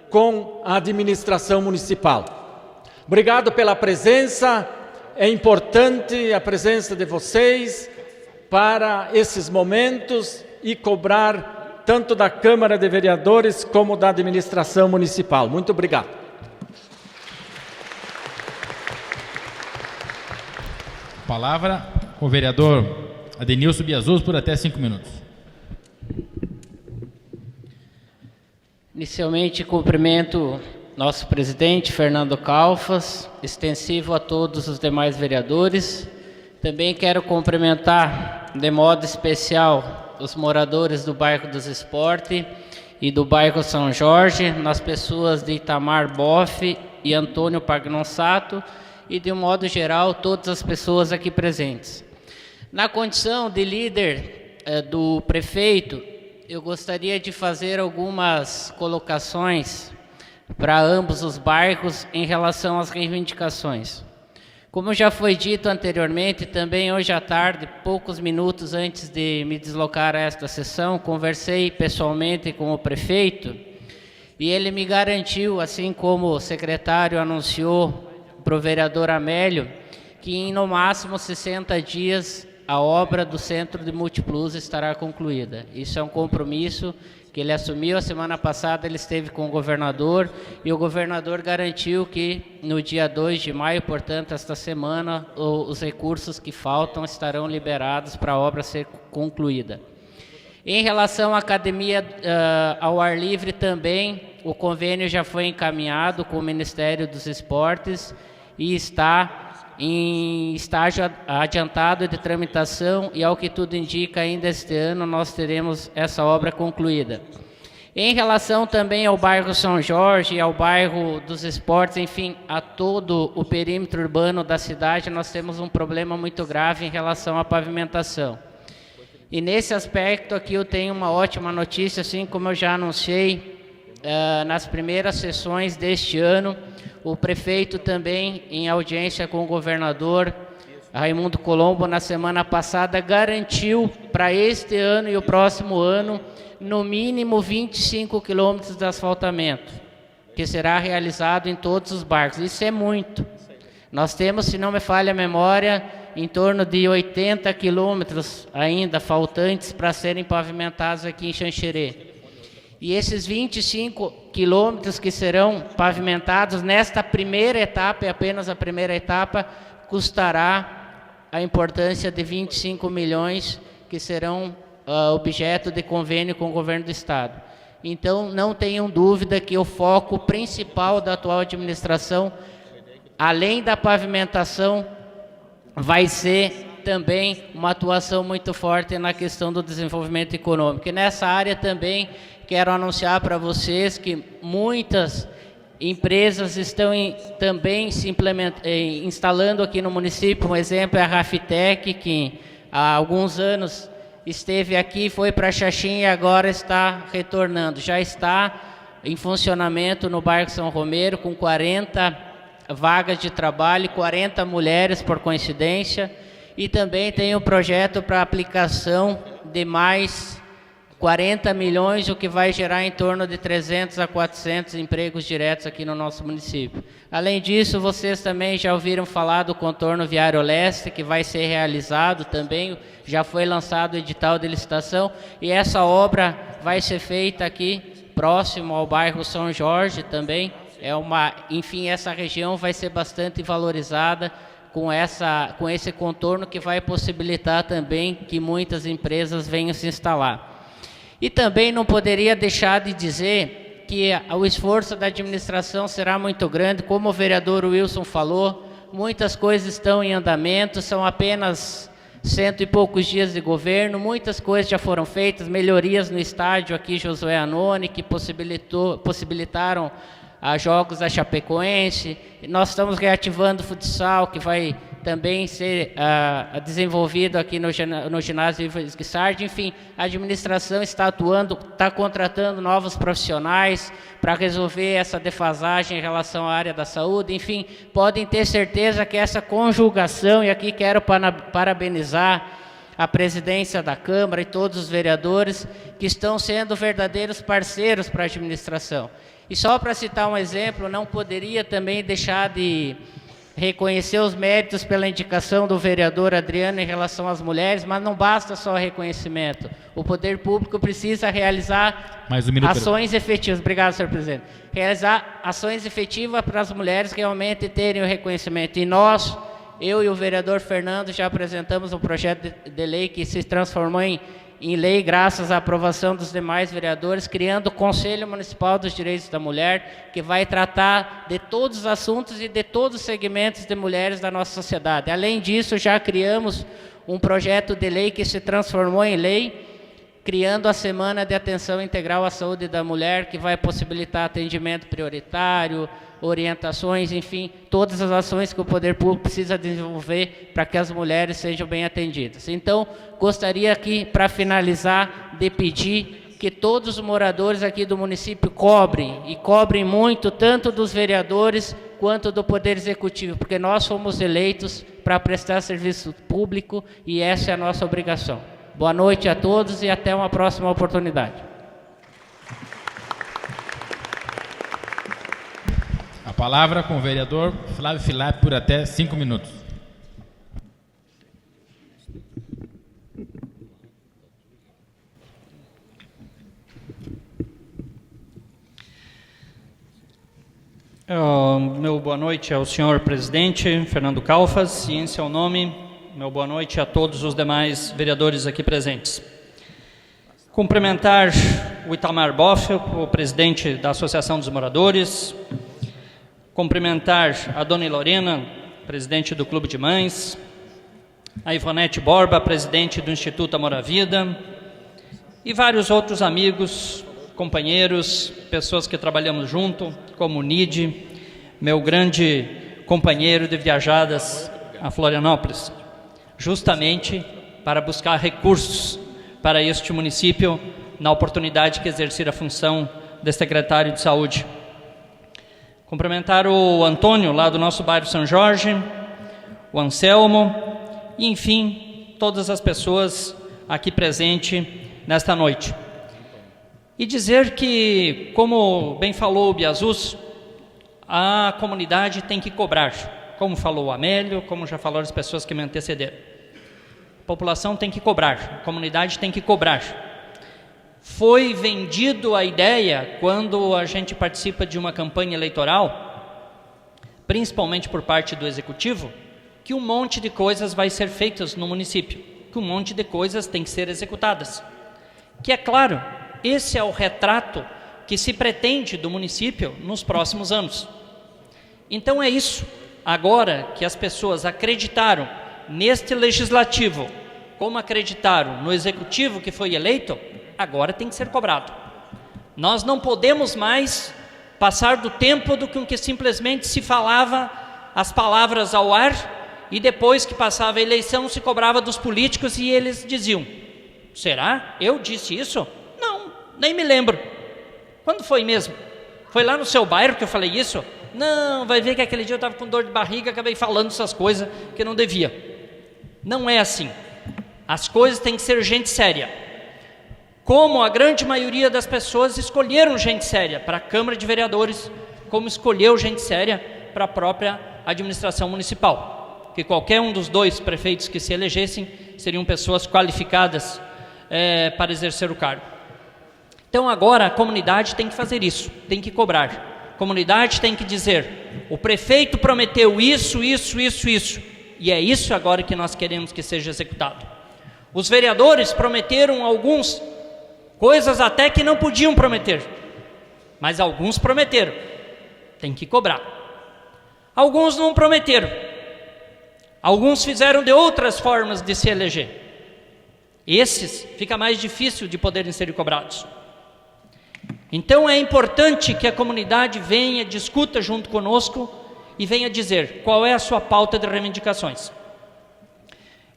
com a administração municipal. Obrigado pela presença. É importante a presença de vocês para esses momentos e cobrar tanto da Câmara de Vereadores como da administração municipal. Muito obrigado. Palavra com o vereador Adenilson Biazuz por até 5 minutos. Inicialmente, cumprimento nosso presidente, Fernando Calfas, extensivo a todos os demais vereadores. Também quero cumprimentar, de modo especial, os moradores do bairro dos Esportes e do bairro São Jorge, nas pessoas de Itamar Boff e Antônio Pagnonsato, e, de um modo geral, todas as pessoas aqui presentes. Na condição de líder do prefeito, eu gostaria de fazer algumas colocações para ambos os bairros em relação às reivindicações. Como já foi dito anteriormente, também hoje à tarde, poucos minutos antes de me deslocar a esta sessão, conversei pessoalmente com o prefeito e ele me garantiu, assim como o secretário anunciou para o vereador Amélio, que em no máximo 60 dias a obra do Centro de Multiplus estará concluída. Isso é um compromisso que ele assumiu. A semana passada ele esteve com o governador e o governador garantiu que no dia 2 de maio, portanto, esta semana, os recursos que faltam estarão liberados para a obra ser concluída. Em relação à academia ao ar livre também, o convênio já foi encaminhado com o Ministério dos Esportes e está em estágio adiantado de tramitação e, ao que tudo indica, ainda este ano nós teremos essa obra concluída. Em relação também ao bairro São Jorge e ao bairro dos Esportes, enfim, a todo o perímetro urbano da cidade, nós temos um problema muito grave em relação à pavimentação. E nesse aspecto aqui eu tenho uma ótima notícia, assim como eu já anunciei nas primeiras sessões deste ano. O prefeito também, em audiência com o governador Raimundo Colombo, na semana passada, garantiu para este ano e o próximo ano, no mínimo 25 quilômetros de asfaltamento, que será realizado em todos os bairros. Isso é muito. Nós temos, se não me falha a memória, em torno de 80 quilômetros ainda faltantes para serem pavimentados aqui em Xanxerê. E esses 25 quilômetros que serão pavimentados nesta primeira etapa, e apenas a primeira etapa, custará a importância de 25 milhões que serão objeto de convênio com o governo do Estado. Então, não tenham dúvida que o foco principal da atual administração, além da pavimentação, vai ser também uma atuação muito forte na questão do desenvolvimento econômico. E nessa área também quero anunciar para vocês que muitas empresas estão também se instalando aqui no município. Um exemplo é a Rafitec, que há alguns anos esteve aqui, foi para Xaxim e agora está retornando. Já está em funcionamento no bairro São Romero, com 40 vagas de trabalho, 40 mulheres por coincidência, e também tem um projeto para aplicação de mais 40 milhões, o que vai gerar em torno de 300 a 400 empregos diretos aqui no nosso município. Além disso, vocês também já ouviram falar do contorno viário leste, que vai ser realizado também, já foi lançado o edital de licitação, e essa obra vai ser feita aqui, próximo ao bairro São Jorge também. Enfim, essa região vai ser bastante valorizada com esse contorno, que vai possibilitar também que muitas empresas venham se instalar. E também não poderia deixar de dizer que o esforço da administração será muito grande. Como o vereador Wilson falou, muitas coisas estão em andamento, são apenas 100 e poucos dias de governo, muitas coisas já foram feitas, melhorias no estádio aqui Josué Anoni, que possibilitaram jogos da Chapecoense. Nós estamos reativando o futsal, que vai também ser desenvolvido aqui no ginásio Ivo Guissard. Enfim, a administração está atuando, está contratando novos profissionais para resolver essa defasagem em relação à área da saúde. Enfim, podem ter certeza que essa conjugação, e aqui quero parabenizar a presidência da Câmara e todos os vereadores que estão sendo verdadeiros parceiros para a administração. E só para citar um exemplo, não poderia também deixar de reconhecer os méritos pela indicação do vereador Adriano em relação às mulheres, mas não basta só reconhecimento. O poder público precisa realizar ações efetivas. Obrigado, senhor presidente. Realizar ações efetivas para as mulheres realmente terem o reconhecimento. E nós, eu e o vereador Fernando, já apresentamos um projeto de lei que se transformou em lei graças à aprovação dos demais vereadores, criando o Conselho Municipal dos Direitos da Mulher, que vai tratar de todos os assuntos e de todos os segmentos de mulheres da nossa sociedade. Além disso, já criamos um projeto de lei que se transformou em lei, criando a Semana de Atenção Integral à Saúde da Mulher, que vai possibilitar atendimento prioritário, orientações, enfim, todas as ações que o poder público precisa desenvolver para que as mulheres sejam bem atendidas. Então, gostaria aqui, para finalizar, de pedir que todos os moradores aqui do município cobrem, e cobrem muito, tanto dos vereadores quanto do Poder Executivo, porque nós fomos eleitos para prestar serviço público e essa é a nossa obrigação. Boa noite a todos e até uma próxima oportunidade. A palavra com o vereador Flávio Filap por até 5 minutos. Meu boa noite ao senhor presidente Fernando Calfas e em seu nome, meu boa noite a todos os demais vereadores aqui presentes. Cumprimentar o Itamar Boff, o presidente da Associação dos Moradores, cumprimentar a dona Lorena, presidente do Clube de Mães, a Ivonete Borba, presidente do Instituto Amor à Vida, e vários outros amigos, companheiros, pessoas que trabalhamos junto, como o Nid, meu grande companheiro de viajadas a Florianópolis, justamente para buscar recursos para este município na oportunidade que exercer a função de secretário de saúde. Cumprimentar o Antônio, lá do nosso bairro São Jorge, o Anselmo, e enfim, todas as pessoas aqui presentes nesta noite. E dizer que, como bem falou o Biazus, a comunidade tem que cobrar, como falou o Amélio, como já falaram as pessoas que me antecederam. A população tem que cobrar, a comunidade tem que cobrar. Foi vendido a ideia, quando a gente participa de uma campanha eleitoral, principalmente por parte do Executivo, que um monte de coisas vai ser feitas no município, que um monte de coisas tem que ser executadas. Que é claro, esse é o retrato que se pretende do município nos próximos anos. Então é isso, agora que as pessoas acreditaram neste legislativo, como acreditaram no executivo que foi eleito, agora tem que ser cobrado. Nós não podemos mais passar do tempo do que simplesmente se falava as palavras ao ar e depois que passava a eleição se cobrava dos políticos e eles diziam: será? Eu disse isso? Não, nem me lembro. Quando foi mesmo? Foi lá no seu bairro que eu falei isso? Não, vai ver que aquele dia eu estava com dor de barriga, acabei falando essas coisas que não devia. Não é assim. As coisas têm que ser gente séria. Como a grande maioria das pessoas escolheram gente séria para a Câmara de Vereadores, como escolheu gente séria para a própria administração municipal. Que qualquer um dos dois prefeitos que se elegessem seriam pessoas qualificadas para exercer o cargo. Então agora a comunidade tem que fazer isso, tem que cobrar. A comunidade tem que dizer: o prefeito prometeu isso, e é isso agora que nós queremos que seja executado. Os vereadores prometeram algumas coisas até que não podiam prometer, mas alguns prometeram, tem que cobrar. Alguns não prometeram, alguns fizeram de outras formas de se eleger. Esses fica mais difícil de poderem ser cobrados. Então é importante que a comunidade venha, discuta junto conosco e venha dizer qual é a sua pauta de reivindicações.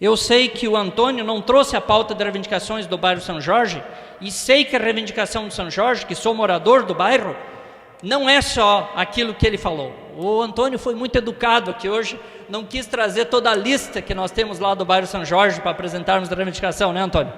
Eu sei que o Antônio não trouxe a pauta de reivindicações do bairro São Jorge, e sei que a reivindicação do São Jorge, que sou morador do bairro, não é só aquilo que ele falou. O Antônio foi muito educado aqui hoje, não quis trazer toda a lista que nós temos lá do bairro São Jorge para apresentarmos a reivindicação, né, Antônio?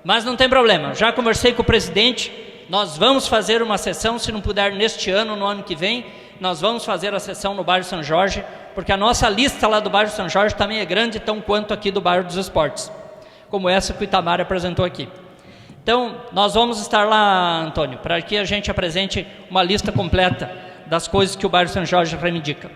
Mas não tem problema, já conversei com o presidente, nós vamos fazer uma sessão, se não puder neste ano, no ano que vem, nós vamos fazer a sessão no bairro São Jorge, porque a nossa lista lá do bairro São Jorge também é grande, tão quanto aqui do bairro dos Esportes, como essa que o Itamar apresentou aqui. Então, nós vamos estar lá, Antônio, para que a gente apresente uma lista completa das coisas que o bairro São Jorge reivindica.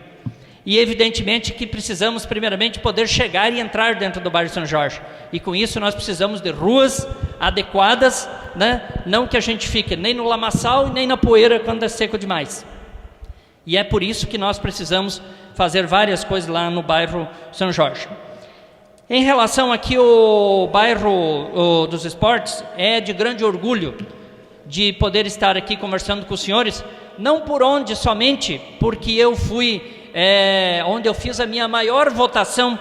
E, evidentemente, que precisamos, primeiramente, poder chegar e entrar dentro do bairro São Jorge. E, com isso, nós precisamos de ruas adequadas, né? Não que a gente fique nem no lamaçal e nem na poeira quando é seco demais. E é por isso que nós precisamos fazer várias coisas lá no bairro São Jorge. Em relação aqui ao bairro dos Esportes, é de grande orgulho de poder estar aqui conversando com os senhores, não por onde somente, porque eu fui onde eu fiz a minha maior votação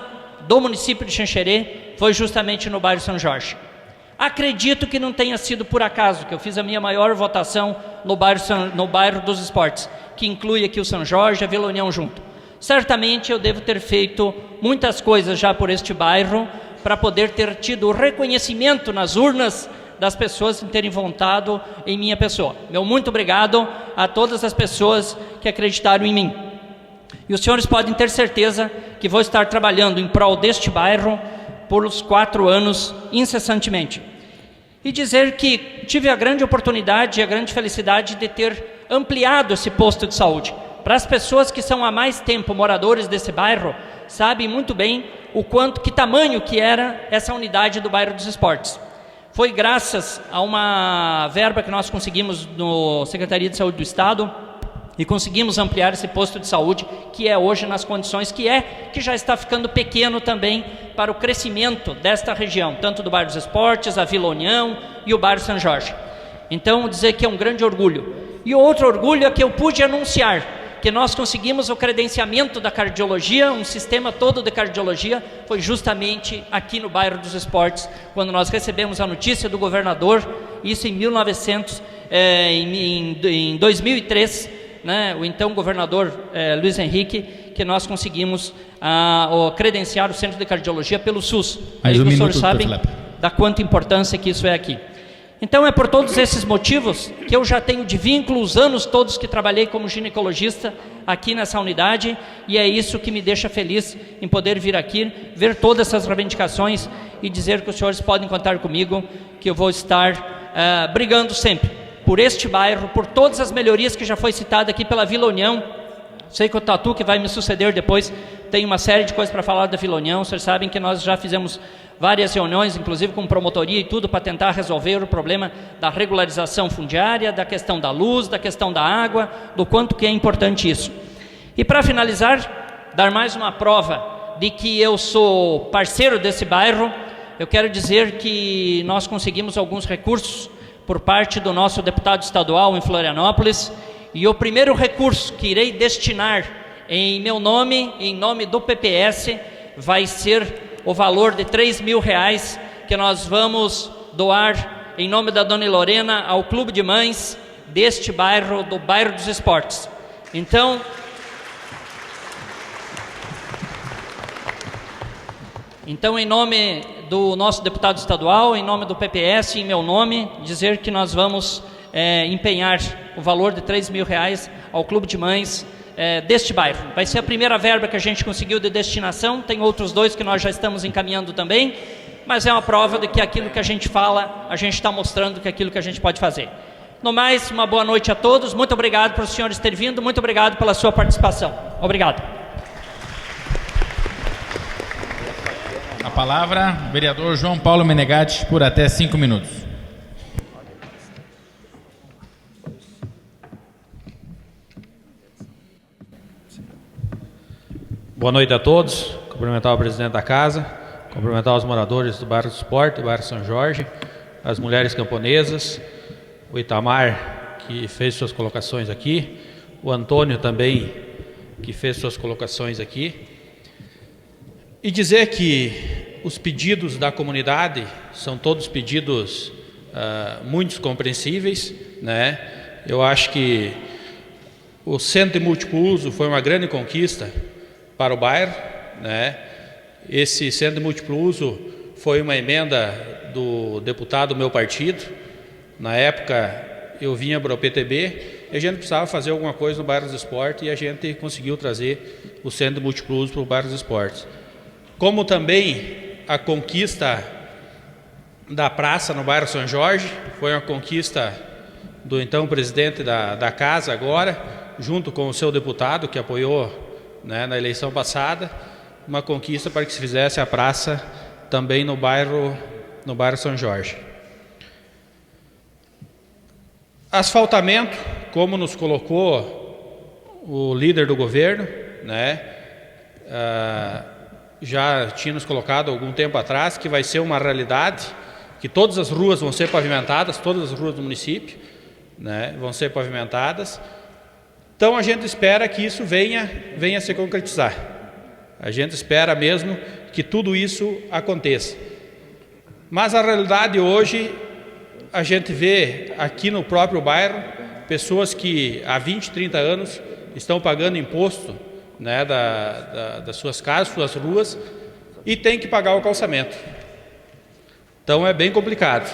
do município de Xanxerê, foi justamente no bairro São Jorge. Acredito que não tenha sido por acaso que eu fiz a minha maior votação no bairro dos Esportes, que inclui aqui o São Jorge e a Vila União junto. Certamente eu devo ter feito muitas coisas já por este bairro, para poder ter tido o reconhecimento nas urnas das pessoas que terem votado em minha pessoa. Meu muito obrigado a todas as pessoas que acreditaram em mim. E os senhores podem ter certeza que vou estar trabalhando em prol deste bairro por uns 4 anos incessantemente. E dizer que tive a grande oportunidade e a grande felicidade de ter ampliado esse posto de saúde. Para as pessoas que são há mais tempo moradores desse bairro, sabem muito bem que tamanho que era essa unidade do bairro dos Esportes. Foi graças a uma verba que nós conseguimos no Secretaria de Saúde do Estado e conseguimos ampliar esse posto de saúde, que é hoje nas condições que já está ficando pequeno também para o crescimento desta região, tanto do bairro dos Esportes, a Vila União e o bairro São Jorge. Então, dizer que é um grande orgulho. E outro orgulho é que eu pude anunciar que nós conseguimos o credenciamento da cardiologia, um sistema todo de cardiologia, foi justamente aqui no bairro dos Esportes, quando nós recebemos a notícia do governador, isso em 2003, né, o então governador Luiz Henrique, que nós conseguimos credenciar o Centro de Cardiologia pelo SUS. Aí os senhores sabem da quanta importância que isso é aqui. Então é por todos esses motivos que eu já tenho de vínculo os anos todos que trabalhei como ginecologista aqui nessa unidade, e é isso que me deixa feliz em poder vir aqui, ver todas essas reivindicações e dizer que os senhores podem contar comigo, que eu vou estar brigando sempre por este bairro, por todas as melhorias que já foi citada aqui pela Vila União. Sei que o Tatu, que vai me suceder depois, tem uma série de coisas para falar da Vila União. Vocês sabem que nós já fizemos várias reuniões, inclusive com promotoria e tudo, para tentar resolver o problema da regularização fundiária, da questão da luz, da questão da água, do quanto que é importante isso. E para finalizar, dar mais uma prova de que eu sou parceiro desse bairro, eu quero dizer que nós conseguimos alguns recursos por parte do nosso deputado estadual em Florianópolis, e o primeiro recurso que irei destinar em meu nome, em nome do PPS, vai ser o valor de R$3.000 que nós vamos doar em nome da Dona Lorena ao Clube de Mães deste bairro, do bairro dos Esportes. Então, em nome do nosso deputado estadual, em nome do PPS, em meu nome, dizer que nós vamos empenhar o valor de R$3.000 ao Clube de Mães deste bairro. Vai ser a primeira verba que a gente conseguiu de destinação, tem outros 2 que nós já estamos encaminhando também, mas é uma prova de que aquilo que a gente fala, a gente está mostrando que é aquilo que a gente pode fazer. No mais, uma boa noite a todos, muito obrigado por os senhores terem vindo, muito obrigado pela sua participação. Obrigado. A palavra, vereador João Paulo Menegatti, por até 5 minutos. Boa noite a todos, cumprimentar o presidente da casa, cumprimentar os moradores do bairro do Esporte, do bairro São Jorge, as mulheres camponesas, o Itamar, que fez suas colocações aqui, o Antônio também, que fez suas colocações aqui. E dizer que os pedidos da comunidade são todos pedidos muito compreensíveis, né? Eu acho que o centro de múltiplo uso foi uma grande conquista para o bairro, né? Esse centro de múltiplo uso foi uma emenda do deputado do meu partido. Na época eu vinha para o PTB e a gente precisava fazer alguma coisa no bairro dos Esportes e a gente conseguiu trazer o centro de múltiplo uso para o bairro dos Esportes. Como também a conquista da praça no bairro São Jorge, foi uma conquista do então presidente da casa agora, junto com o seu deputado que apoiou, né, na eleição passada, uma conquista para que se fizesse a praça também no bairro São Jorge. Asfaltamento, como nos colocou o líder do governo, né, já tinha nos colocado algum tempo atrás, que vai ser uma realidade, que todas as ruas vão ser pavimentadas, todas as ruas do município, né, vão ser pavimentadas. Então a gente espera que isso venha se concretizar. A gente espera mesmo que tudo isso aconteça. Mas a realidade hoje, a gente vê aqui no próprio bairro, pessoas que há 20, 30 anos estão pagando imposto, né, das suas casas, suas ruas, e tem que pagar o calçamento. Então é bem complicado.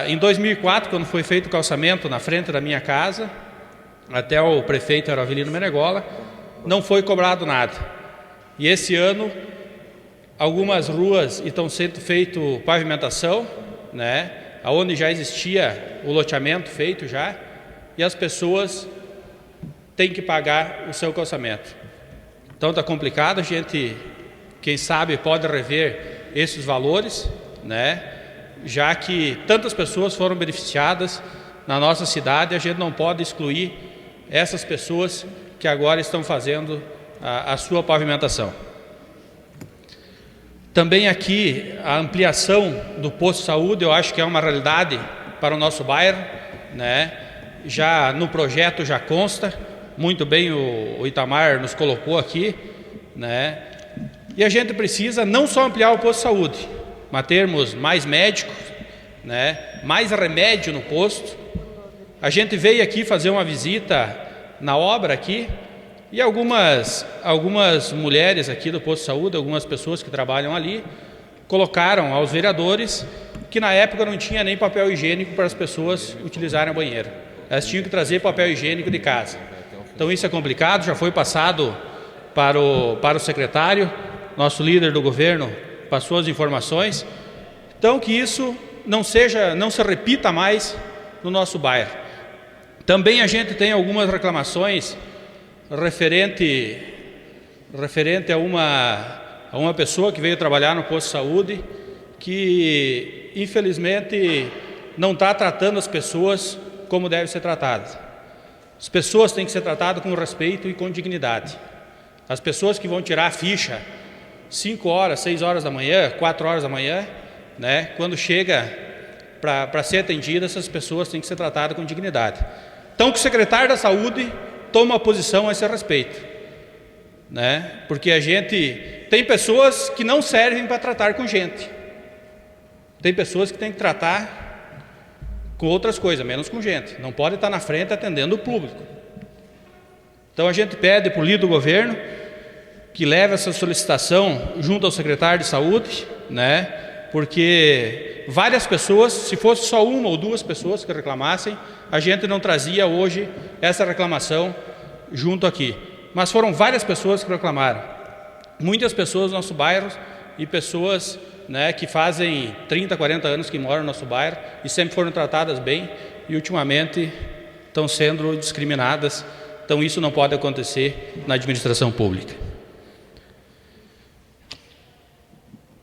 Em 2004, quando foi feito o calçamento na frente da minha casa, até o prefeito era Avelino Menegola, não foi cobrado nada. E esse ano, algumas ruas estão sendo feito pavimentação, né, onde já existia o loteamento feito já, e as pessoas têm que pagar o seu calçamento. Então está complicado, a gente, quem sabe, pode rever esses valores, né, já que tantas pessoas foram beneficiadas na nossa cidade, a gente não pode excluir essas pessoas que agora estão fazendo a sua pavimentação. Também aqui a ampliação do posto de saúde, eu acho que é uma realidade para o nosso bairro, né? Já no projeto já consta, muito bem o Itamar nos colocou aqui, né? E a gente precisa não só ampliar o posto de saúde, mas termos mais médicos, né? Mais remédio no posto. A gente veio aqui fazer uma visita na obra aqui, e algumas mulheres aqui do posto de saúde, algumas pessoas que trabalham ali, colocaram aos vereadores que na época não tinha nem papel higiênico para as pessoas utilizarem o banheiro. Elas tinham que trazer papel higiênico de casa. Então isso é complicado, já foi passado para o secretário, nosso líder do governo passou as informações. Então que isso não se repita mais no nosso bairro. Também a gente tem algumas reclamações referente a uma pessoa que veio trabalhar no posto de saúde, que infelizmente não está tratando as pessoas como devem ser tratadas. As pessoas têm que ser tratadas com respeito e com dignidade. As pessoas que vão tirar a ficha 5 horas, 6 horas da manhã, 4 horas da manhã, né, quando chega para ser atendida, essas pessoas têm que ser tratadas com dignidade. Então que o secretário da Saúde toma uma posição a esse respeito, né? Porque a gente tem pessoas que não servem para tratar com gente, tem pessoas que tem que tratar com outras coisas, menos com gente, não pode estar na frente atendendo o público. Então a gente pede para o líder do governo que leve essa solicitação junto ao secretário de saúde, né? Porque várias pessoas, se fosse só uma ou duas pessoas que reclamassem, a gente não trazia hoje essa reclamação junto aqui. Mas foram várias pessoas que reclamaram. Muitas pessoas do nosso bairro e pessoas, né, que fazem 30, 40 anos que moram no nosso bairro e sempre foram tratadas bem e ultimamente estão sendo discriminadas. Então isso não pode acontecer na administração pública.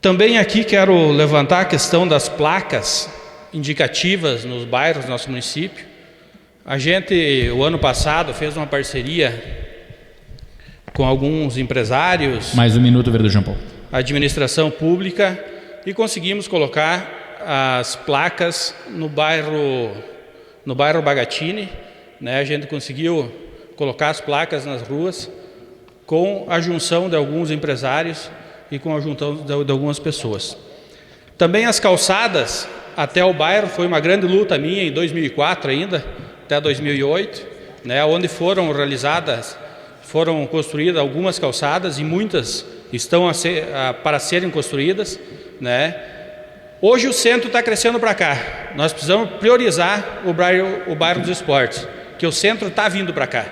Também aqui quero levantar a questão das placas indicativas nos bairros do nosso município. A gente, o ano passado, fez uma parceria com alguns empresários. Mais um minuto, vereador João Paulo. Administração pública, e conseguimos colocar as placas no bairro Bagatini, né? A gente conseguiu colocar as placas nas ruas com a junção de alguns empresários e com a junção de algumas pessoas. Também as calçadas até o bairro foi uma grande luta minha em 2004 ainda, até 2008, né, onde foram construídas algumas calçadas e muitas estão para serem construídas, né. Hoje o centro está crescendo para cá. Nós precisamos priorizar o bairro dos esportes, que o centro está vindo para cá,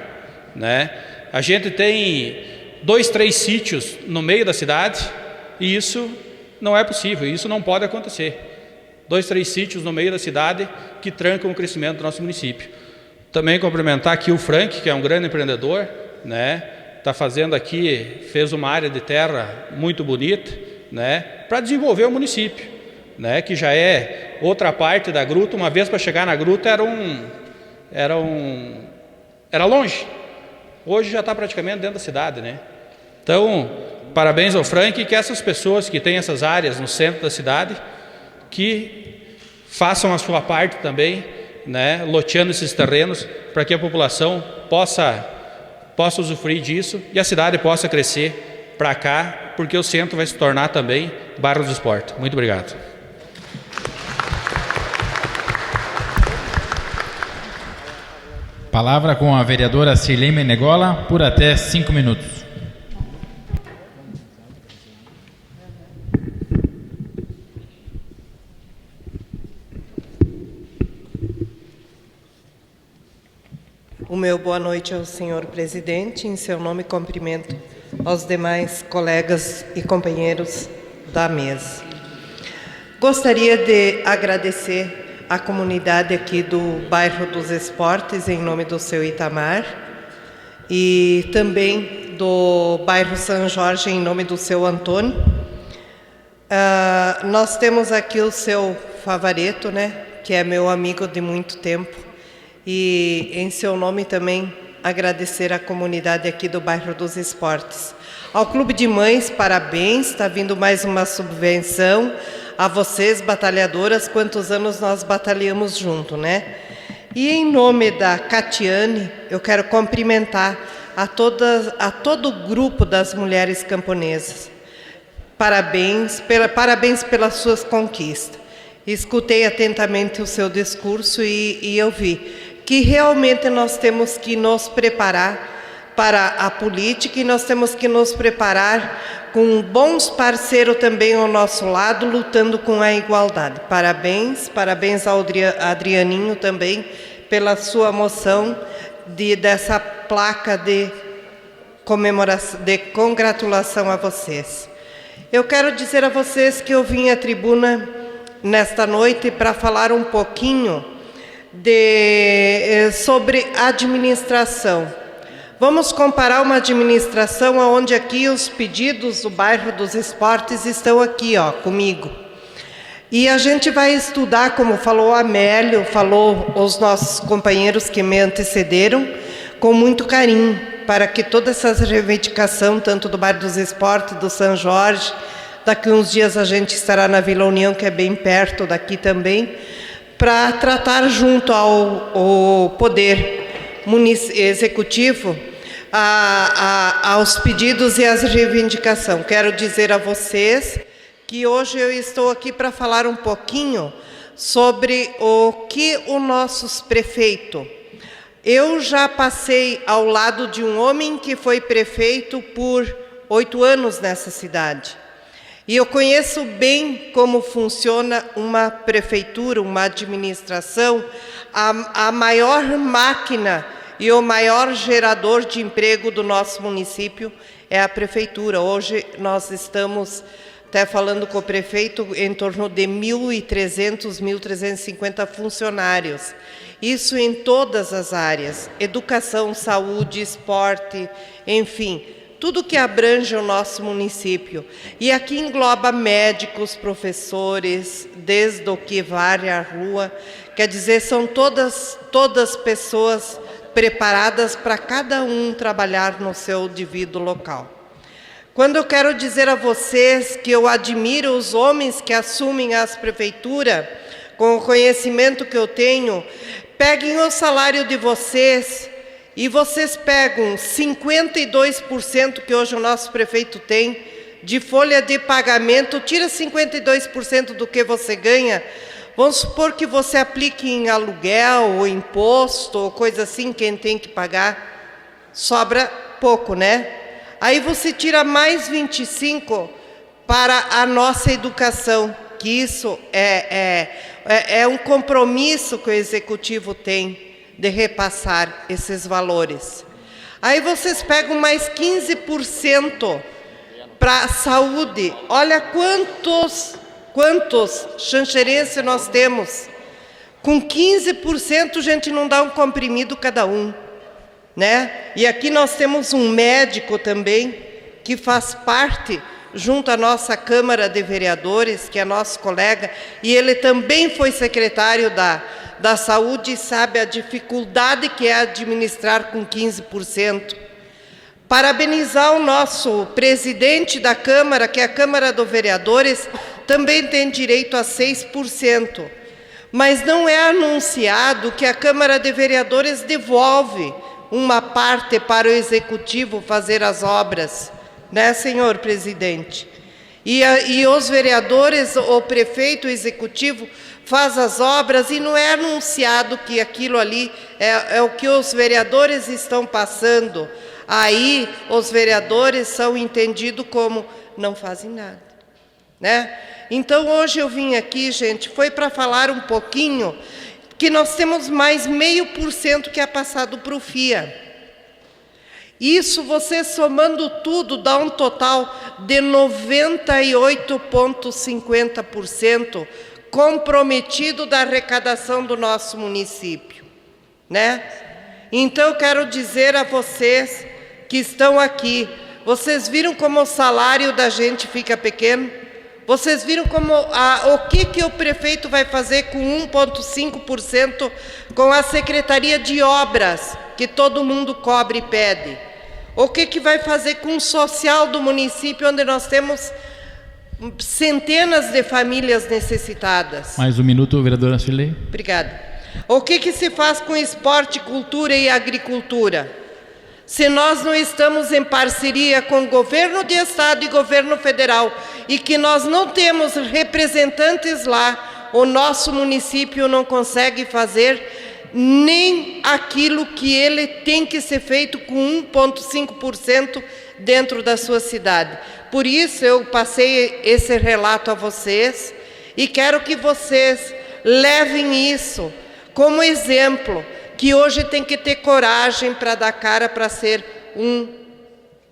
né? A gente tem 2, 3 sítios no meio da cidade e isso não é possível, isso não pode acontecer. 2, 3 sítios no meio da cidade que trancam o crescimento do nosso município. Também cumprimentar aqui o Frank, que é um grande empreendedor, né? Está fazendo aqui, fez uma área de terra muito bonita, né? Para desenvolver o município, né? Que já é outra parte da gruta. Uma vez para chegar na gruta era longe. Hoje já está praticamente dentro da cidade, né? Então, parabéns ao Frank e que essas pessoas que têm essas áreas no centro da cidade, que façam a sua parte também, né? Loteando esses terrenos para que a população possa usufruir disso e a cidade possa crescer para cá, porque o centro vai se tornar também bairro do esporte. Muito obrigado. Palavra com a vereadora Sirlei Menegola, por até 5 minutos. O meu boa noite ao senhor presidente. Em seu nome, cumprimento aos demais colegas e companheiros da mesa. Gostaria de agradecer a comunidade aqui do bairro dos Esportes, em nome do seu Itamar, e também do bairro São Jorge, em nome do seu Antônio. Nós temos aqui o seu Favareto, né, que é meu amigo de muito tempo, e em seu nome também agradecer a comunidade aqui do bairro dos Esportes. Ao Clube de Mães, parabéns, está vindo mais uma subvenção. A vocês, batalhadoras, quantos anos nós batalhamos junto, né? E em nome da Catiane, eu quero cumprimentar a todo o grupo das mulheres camponesas. Parabéns pelas suas conquistas. Escutei atentamente o seu discurso e eu vi que realmente nós temos que nos preparar para a política e nós temos que nos preparar com bons parceiros também ao nosso lado, lutando com a igualdade. Parabéns ao Adrianinho também pela sua moção dessa placa de comemoração, de congratulação a vocês. Eu quero dizer a vocês que eu vim à tribuna nesta noite para falar um pouquinho sobre administração. Vamos comparar uma administração onde aqui os pedidos do bairro dos Esportes estão aqui, ó, comigo. E a gente vai estudar, como falou o Amélio, falou os nossos companheiros que me antecederam, com muito carinho, para que toda essa reivindicação, tanto do bairro dos Esportes, do São Jorge, daqui uns dias a gente estará na Vila União, que é bem perto daqui também, para tratar junto ao poder executivo aos pedidos e às reivindicações. Quero dizer a vocês que hoje eu estou aqui para falar um pouquinho sobre o que o nosso prefeito. Eu já passei ao lado de um homem que foi prefeito por 8 anos nessa cidade. E eu conheço bem como funciona uma prefeitura, uma administração, a maior máquina e o maior gerador de emprego do nosso município é a prefeitura. Hoje nós estamos até falando com o prefeito em torno de 1.300, 1.350 funcionários. Isso em todas as áreas, educação, saúde, esporte, enfim, tudo que abrange o nosso município. E aqui engloba médicos, professores, desde o que varre a rua, quer dizer, são todas pessoas preparadas para cada um trabalhar no seu devido local. Quando eu quero dizer a vocês que eu admiro os homens que assumem as prefeituras, com o conhecimento que eu tenho, peguem o salário de vocês e vocês pegam 52% que hoje o nosso prefeito tem de folha de pagamento, tira 52% do que você ganha, vamos supor que você aplique em aluguel, ou imposto, ou coisa assim, quem tem que pagar, sobra pouco, né? Aí você tira mais 25% para a nossa educação, que isso é um compromisso que o Executivo tem de repassar esses valores. Aí vocês pegam mais 15% para a saúde. Olha quantos xanxerenses nós temos. Com 15% a gente não dá um comprimido cada um, né? E aqui nós temos um médico também, que faz parte, junto à nossa Câmara de Vereadores, que é nosso colega, e ele também foi secretário da Saúde e sabe a dificuldade que é administrar com 15%. Parabenizar o nosso presidente da Câmara, que é a Câmara dos Vereadores, também tem direito a 6%. Mas não é anunciado que a Câmara de Vereadores devolve uma parte para o Executivo fazer as obras, né, senhor presidente? E os vereadores, o prefeito, o Executivo, faz as obras e não é anunciado que aquilo ali é o que os vereadores estão passando. Aí os vereadores são entendidos como não fazem nada, né? Então hoje eu vim aqui, gente, foi para falar um pouquinho que nós temos mais 0,5% que é passado para o FIA. Isso, você somando tudo, dá um total de 98,50% comprometido da arrecadação do nosso município, né? Então, eu quero dizer a vocês que estão aqui, vocês viram como o salário da gente fica pequeno? Vocês viram como o que o prefeito vai fazer com 1,5% com a Secretaria de Obras, que todo mundo cobra e pede? O que vai fazer com o social do município, onde nós temos centenas de famílias necessitadas? Mais um minuto, vereadora Shirley. Obrigada. O que se faz com esporte, cultura e agricultura? Se nós não estamos em parceria com o governo de estado e governo federal e que nós não temos representantes lá, o nosso município não consegue fazer nem aquilo que ele tem que ser feito com 1,5% dentro da sua cidade. Por isso eu passei esse relato a vocês e quero que vocês levem isso como exemplo, que hoje tem que ter coragem para dar cara para ser um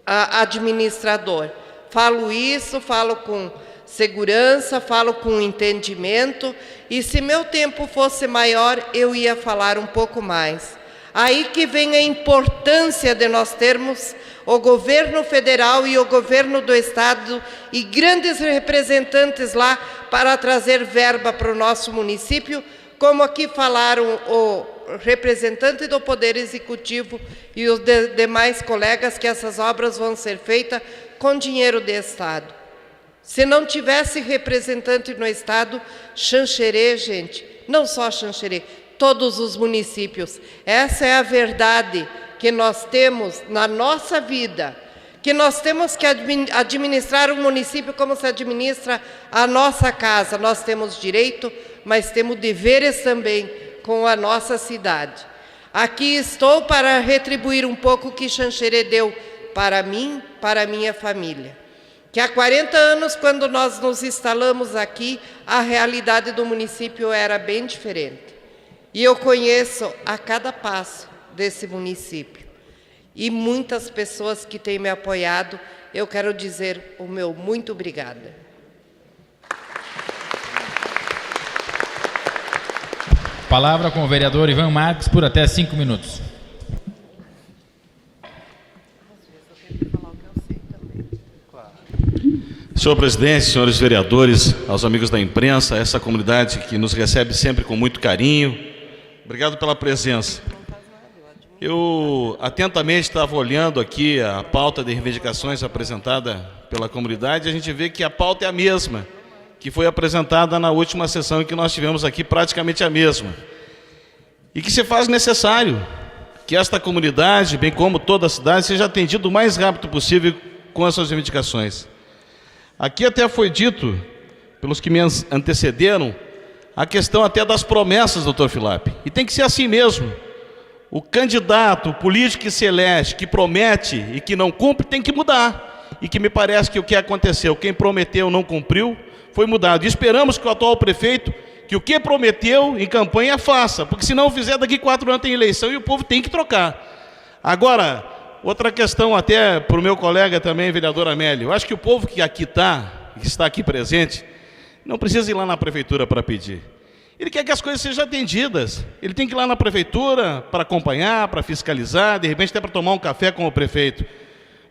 administrador. Falo isso, falo com segurança, falo com entendimento, e se meu tempo fosse maior, eu ia falar um pouco mais. Aí que vem a importância de nós termos o governo federal e o governo do estado e grandes representantes lá para trazer verba para o nosso município, como aqui falaram o representante do Poder Executivo e os demais colegas, que essas obras vão ser feitas com dinheiro do estado. Se não tivesse representante no estado, Xanxerê, gente, não só Xanxerê, todos os municípios. Essa é a verdade que nós temos na nossa vida, que nós temos que administrar o município como se administra a nossa casa. Nós temos direito, mas temos deveres também com a nossa cidade. Aqui estou para retribuir um pouco o que Xanxerê deu para mim, para a minha família. Que há 40 anos, quando nós nos instalamos aqui, a realidade do município era bem diferente. E eu conheço a cada passo desse município. E muitas pessoas que têm me apoiado, eu quero dizer o meu muito obrigada. Palavra com o vereador Ivan Marques por até 5 minutos. Senhor presidente, senhores vereadores, aos amigos da imprensa, essa comunidade que nos recebe sempre com muito carinho, obrigado pela presença. Eu atentamente estava olhando aqui a pauta de reivindicações apresentada pela comunidade, e a gente vê que a pauta é a mesma que foi apresentada na última sessão que nós tivemos aqui, praticamente a mesma. E que se faz necessário que esta comunidade, bem como toda a cidade, seja atendida o mais rápido possível com as suas reivindicações. Aqui até foi dito, pelos que me antecederam, a questão até das promessas, doutor Filap. E tem que ser assim mesmo. O candidato, o político que se elege, que promete e que não cumpre, tem que mudar. E que me parece que o que aconteceu, quem prometeu não cumpriu, foi mudado. E esperamos que o atual prefeito, que o que prometeu em campanha faça, porque se não fizer, daqui 4 anos tem eleição e o povo tem que trocar. Agora, outra questão até para o meu colega também, vereador Amélio. Eu acho que o povo que aqui está, que está aqui presente, não precisa ir lá na prefeitura para pedir. Ele quer que as coisas sejam atendidas. Ele tem que ir lá na prefeitura para acompanhar, para fiscalizar, de repente até para tomar um café com o prefeito.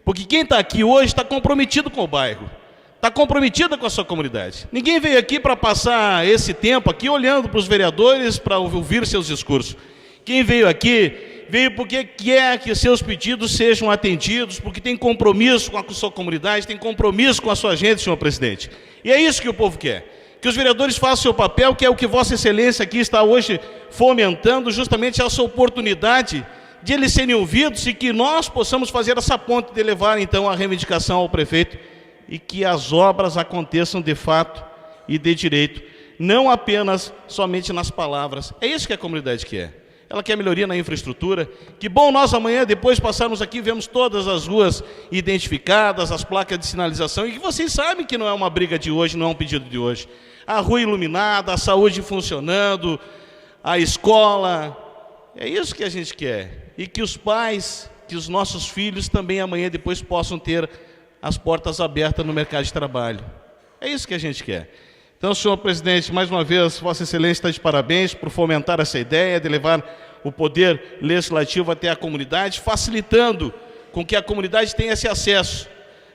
Porque quem está aqui hoje está comprometido com o bairro, está comprometida com a sua comunidade. Ninguém veio aqui para passar esse tempo aqui olhando para os vereadores para ouvir seus discursos. Quem veio aqui, veio porque quer que seus pedidos sejam atendidos, porque tem compromisso com a sua comunidade, tem compromisso com a sua gente, senhor presidente. E é isso que o povo quer. Que os vereadores façam o seu papel, que é o que Vossa Excelência aqui está hoje fomentando, justamente essa oportunidade de eles serem ouvidos e que nós possamos fazer essa ponte de levar, então, a reivindicação ao prefeito e que as obras aconteçam de fato e de direito, não apenas somente nas palavras. É isso que a comunidade quer. Ela quer melhoria na infraestrutura. Que bom nós amanhã, depois passarmos aqui, vemos todas as ruas identificadas, as placas de sinalização, e que vocês sabem que não é uma briga de hoje, não é um pedido de hoje. A rua iluminada, a saúde funcionando, a escola, é isso que a gente quer. E que os pais, que os nossos filhos também amanhã depois possam ter as portas abertas no mercado de trabalho. É isso que a gente quer. Então, senhor presidente, mais uma vez, Vossa Excelência está de parabéns por fomentar essa ideia de levar o poder legislativo até a comunidade, facilitando com que a comunidade tenha esse acesso,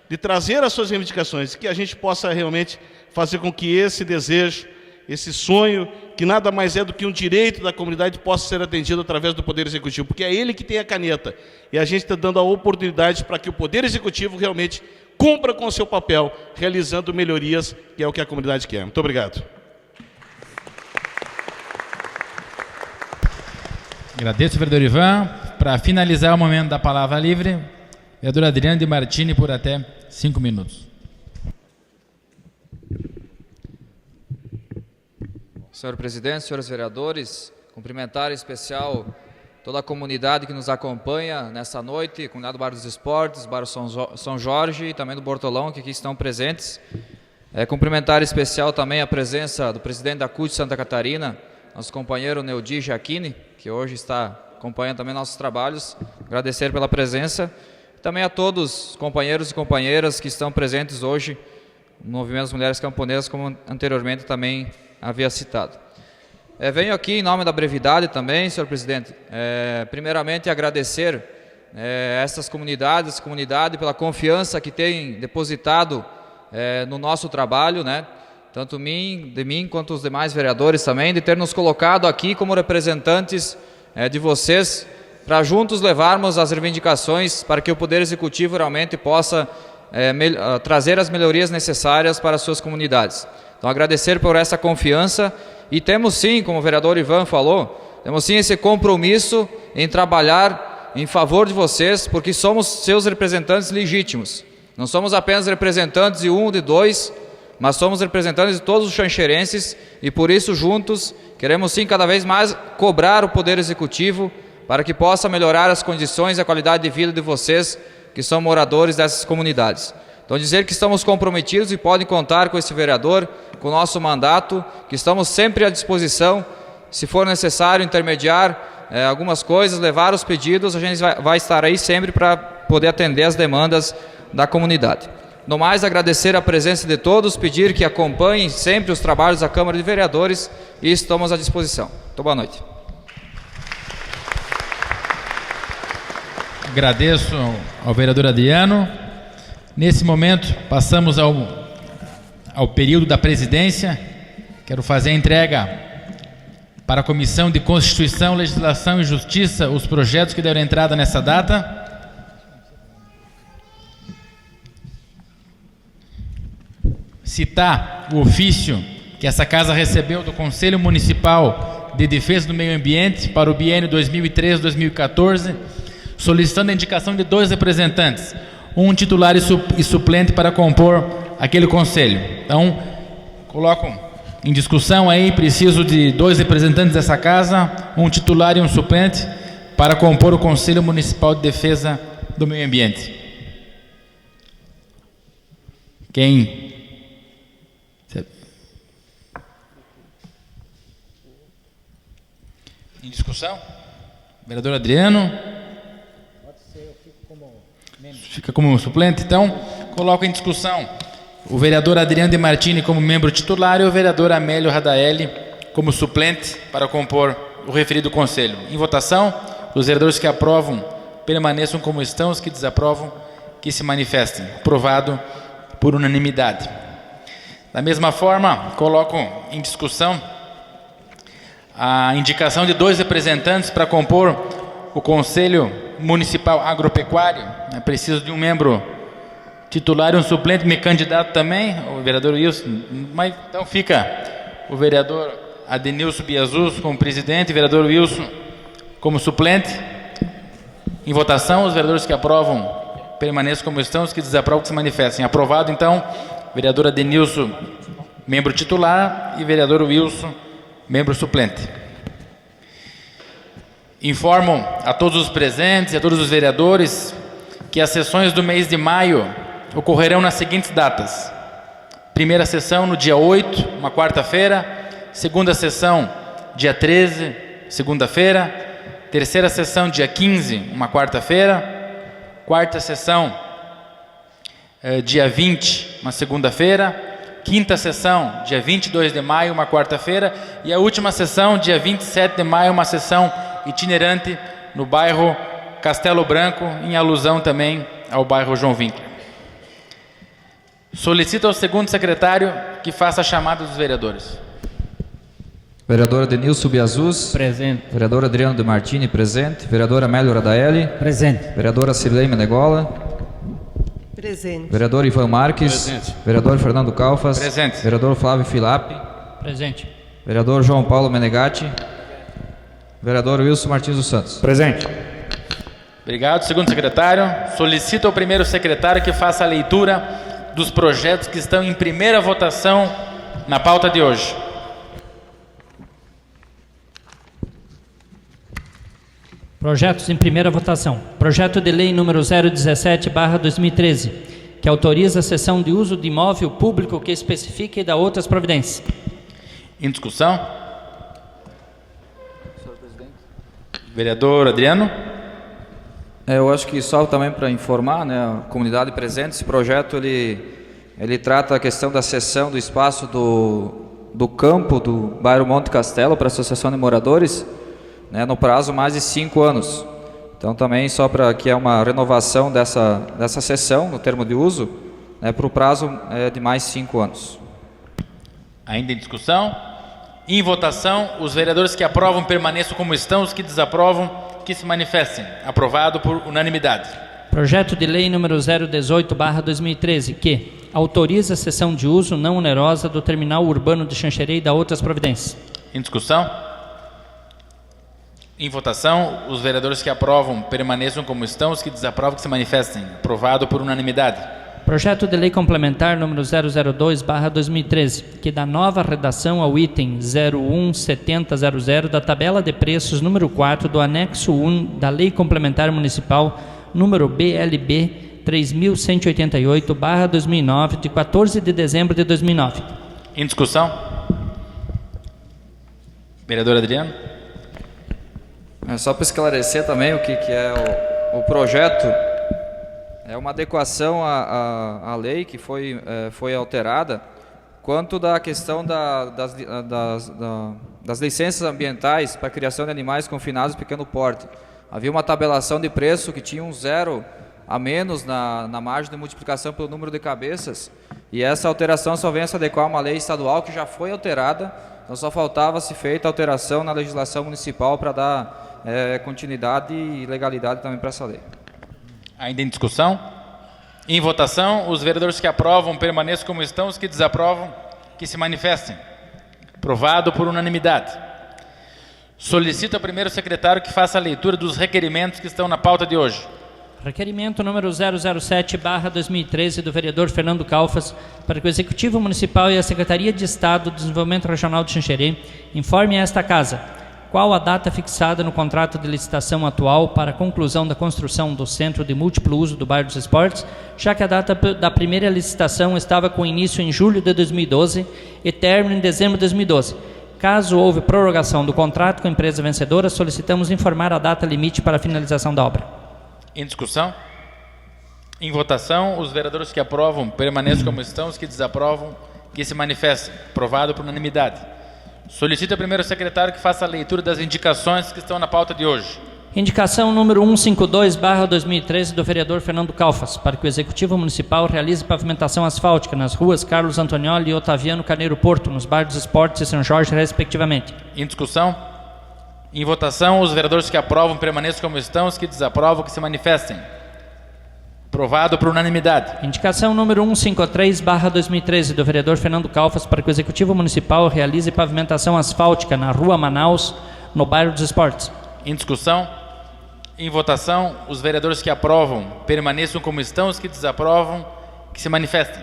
de trazer as suas reivindicações, que a gente possa realmente fazer com que esse desejo, esse sonho, que nada mais é do que um direito da comunidade, possa ser atendido através do Poder Executivo, porque é ele que tem a caneta, e a gente está dando a oportunidade para que o Poder Executivo realmente cumpra com o seu papel, realizando melhorias, que é o que a comunidade quer. Muito obrigado. Agradeço, vereador Ivan. Para finalizar o momento da palavra livre, vereador Adriano de Martini, por até 5 minutos. Senhor presidente, senhores vereadores, cumprimentar em especial toda a comunidade que nos acompanha nessa noite, comunidade do Bairro dos Esportes, Bairro São Jorge e também do Bortolão, que aqui estão presentes. Cumprimentar em especial também a presença do presidente da CUT de Santa Catarina, nosso companheiro Neudi Giacchini, que hoje está acompanhando também nossos trabalhos. Agradecer pela presença. Também a todos os companheiros e companheiras que estão presentes hoje no Movimento das Mulheres Camponesas, como anteriormente também havia citado. Venho aqui em nome da brevidade também, senhor presidente, primeiramente agradecer essas comunidades, comunidade pela confiança que tem depositado no nosso trabalho, né? Tanto de mim quanto os demais vereadores também, de ter nos colocado aqui como representantes de vocês, para juntos levarmos as reivindicações para que o Poder Executivo realmente possa trazer as melhorias necessárias para as suas comunidades. Então, agradecer por essa confiança. E temos sim, como o vereador Ivan falou, temos sim esse compromisso em trabalhar em favor de vocês, porque somos seus representantes legítimos. Não somos apenas representantes de um, de dois, mas somos representantes de todos os xanxerenses e por isso juntos queremos sim cada vez mais cobrar o Poder Executivo para que possa melhorar as condições e a qualidade de vida de vocês que são moradores dessas comunidades. Então, dizer que estamos comprometidos e podem contar com esse vereador, com o nosso mandato, que estamos sempre à disposição, se for necessário intermediar algumas coisas, levar os pedidos, a gente vai estar aí sempre para poder atender as demandas da comunidade. No mais, agradecer a presença de todos, pedir que acompanhem sempre os trabalhos da Câmara de Vereadores e estamos à disposição. Muito boa noite. Agradeço ao vereador Adriano. Nesse momento, passamos ao período da presidência. Quero fazer a entrega para a Comissão de Constituição, Legislação e Justiça os projetos que deram entrada nessa data. Citar o ofício que essa casa recebeu do Conselho Municipal de Defesa do Meio Ambiente para o biênio 2013-2014, solicitando a indicação de 2 representantes, um titular e suplente para compor aquele conselho. Então, coloco em discussão aí, preciso de 2 representantes dessa casa, um titular e um suplente, para compor o Conselho Municipal de Defesa do Meio Ambiente. Quem? Em discussão? Vereador Adriano? Fica como suplente, então coloco em discussão o vereador Adriano de Martini como membro titular e o vereador Amélio Radaeli como suplente para compor o referido conselho. Em votação, os vereadores que aprovam permaneçam como estão, os que desaprovam que se manifestem. Aprovado por unanimidade. Da mesma forma, coloco em discussão a indicação de 2 representantes para compor o Conselho Municipal Agropecuário. É preciso de um membro titular e um suplente, me candidato também, o vereador Wilson, mas então fica o vereador Adenilson Biazus como presidente, o vereador Wilson como suplente. Em votação, os vereadores que aprovam permaneçam como estão, os que desaprovam que se manifestem. Aprovado, então, vereador Adenilson, membro titular, e vereador Wilson, membro suplente. Informo a todos os presentes e a todos os vereadores que as sessões do mês de maio ocorrerão nas seguintes datas: primeira sessão no dia 8, uma quarta-feira; segunda sessão dia 13, segunda-feira; terceira sessão dia 15, uma quarta-feira; quarta sessão dia 20, uma segunda-feira; quinta sessão dia 22 de maio, uma quarta-feira; e a última sessão dia 27 de maio, uma sessão itinerante no bairro Castelo Branco, em alusão também ao bairro João Winkler. Solicito ao segundo secretário que faça a chamada dos vereadores. Vereador Adenilson Biazus. Presente. Vereador Adriano de Martini, presente. Vereador Amélio Radaeli. Presente. Vereadora Cirlei Menegola. Presente. Vereador Ivan Marques. Presente. Vereador Fernando Calfas. Presente. Vereador Flávio Filapi. Presente. Vereador João Paulo Menegatti. Vereador Wilson Martins dos Santos. Presente. Obrigado, segundo secretário. Solicito ao primeiro secretário que faça a leitura dos projetos que estão em primeira votação na pauta de hoje. Projetos em primeira votação. Projeto de lei número 017/2013, que autoriza a cessão de uso de imóvel público que especifique e dá outras providências. Em discussão? Vereador Adriano. Eu acho que só também para informar, né, a comunidade presente, esse projeto ele trata a questão da cessão do espaço do campo do bairro Monte Castelo para a Associação de Moradores, né, no prazo mais de 5 anos. Então também só para que é uma renovação dessa cessão no termo de uso, né, para o prazo de mais 5 anos. Ainda em discussão? Em votação, os vereadores que aprovam permaneçam como estão, os que desaprovam que se manifestem. Aprovado por unanimidade. Projeto de lei número 018/2013, que autoriza a cessão de uso não onerosa do terminal urbano de Xanxerê e dá outras providências. Em discussão? Em votação, os vereadores que aprovam permaneçam como estão, os que desaprovam que se manifestem. Aprovado por unanimidade. Projeto de lei complementar número 002/2013, que dá nova redação ao item 017000 da tabela de preços número 4 do anexo 1 da Lei Complementar Municipal número BLB 3188/2009, de 14 de dezembro de 2009. Em discussão? Vereador Adriano. Só para esclarecer também o que é o projeto. É uma adequação à lei que foi alterada quanto da questão das licenças ambientais para a criação de animais confinados de pequeno porte. Havia uma tabelação de preço que tinha um 0 a menos na margem de multiplicação pelo número de cabeças, e essa alteração só vem a se adequar a uma lei estadual que já foi alterada, então só faltava se feita alteração na legislação municipal para dar continuidade e legalidade também para essa lei. Ainda em discussão? Em votação, os vereadores que aprovam permaneçam como estão, os que desaprovam que se manifestem. Aprovado por unanimidade. Solicito ao primeiro secretário que faça a leitura dos requerimentos que estão na pauta de hoje. Requerimento número 007/2013 do vereador Fernando Calfas, para que o Executivo Municipal e a Secretaria de Estado do Desenvolvimento Regional de Xanxerê informem a esta Casa qual a data fixada no contrato de licitação atual para a conclusão da construção do Centro de Múltiplo Uso do Bairro dos Esportes, já que a data da primeira licitação estava com início em julho de 2012 e término em dezembro de 2012. Caso houve prorrogação do contrato com a empresa vencedora, solicitamos informar a data limite para a finalização da obra. Em discussão? Em votação, os vereadores que aprovam permaneçam como estão, os que desaprovam que se manifestem. Aprovado por unanimidade. Solicito ao primeiro secretário que faça a leitura das indicações que estão na pauta de hoje. Indicação número 152/2013 do vereador Fernando Calfas, para que o Executivo Municipal realize pavimentação asfáltica nas ruas Carlos Antonioli e Otaviano Carneiro Porto, nos bairros Esportes e São Jorge, respectivamente. Em discussão? Em votação, os vereadores que aprovam permaneçam como estão, os que desaprovam que se manifestem. Aprovado por unanimidade. Indicação número 153/2013 do vereador Fernando Calfas, para que o Executivo Municipal realize pavimentação asfáltica na rua Manaus, no bairro dos Esportes. Em discussão? Em votação, os vereadores que aprovam permaneçam como estão, os que desaprovam que se manifestem.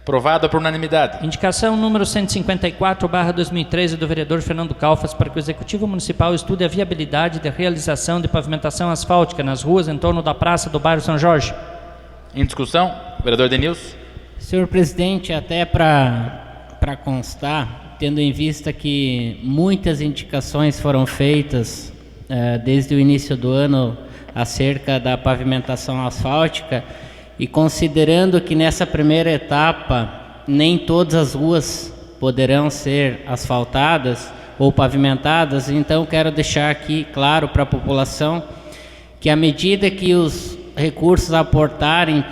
Aprovado por unanimidade. Indicação número 154/2013 do vereador Fernando Calfas, para que o Executivo Municipal estude a viabilidade de realização de pavimentação asfáltica nas ruas em torno da praça do bairro São Jorge. Em discussão, vereador Denilson. Senhor presidente, até para constar, tendo em vista que muitas indicações foram feitas desde o início do ano acerca da pavimentação asfáltica, e considerando que nessa primeira etapa nem todas as ruas poderão ser asfaltadas ou pavimentadas, então quero deixar aqui claro para a população que à medida que os recursos aportarem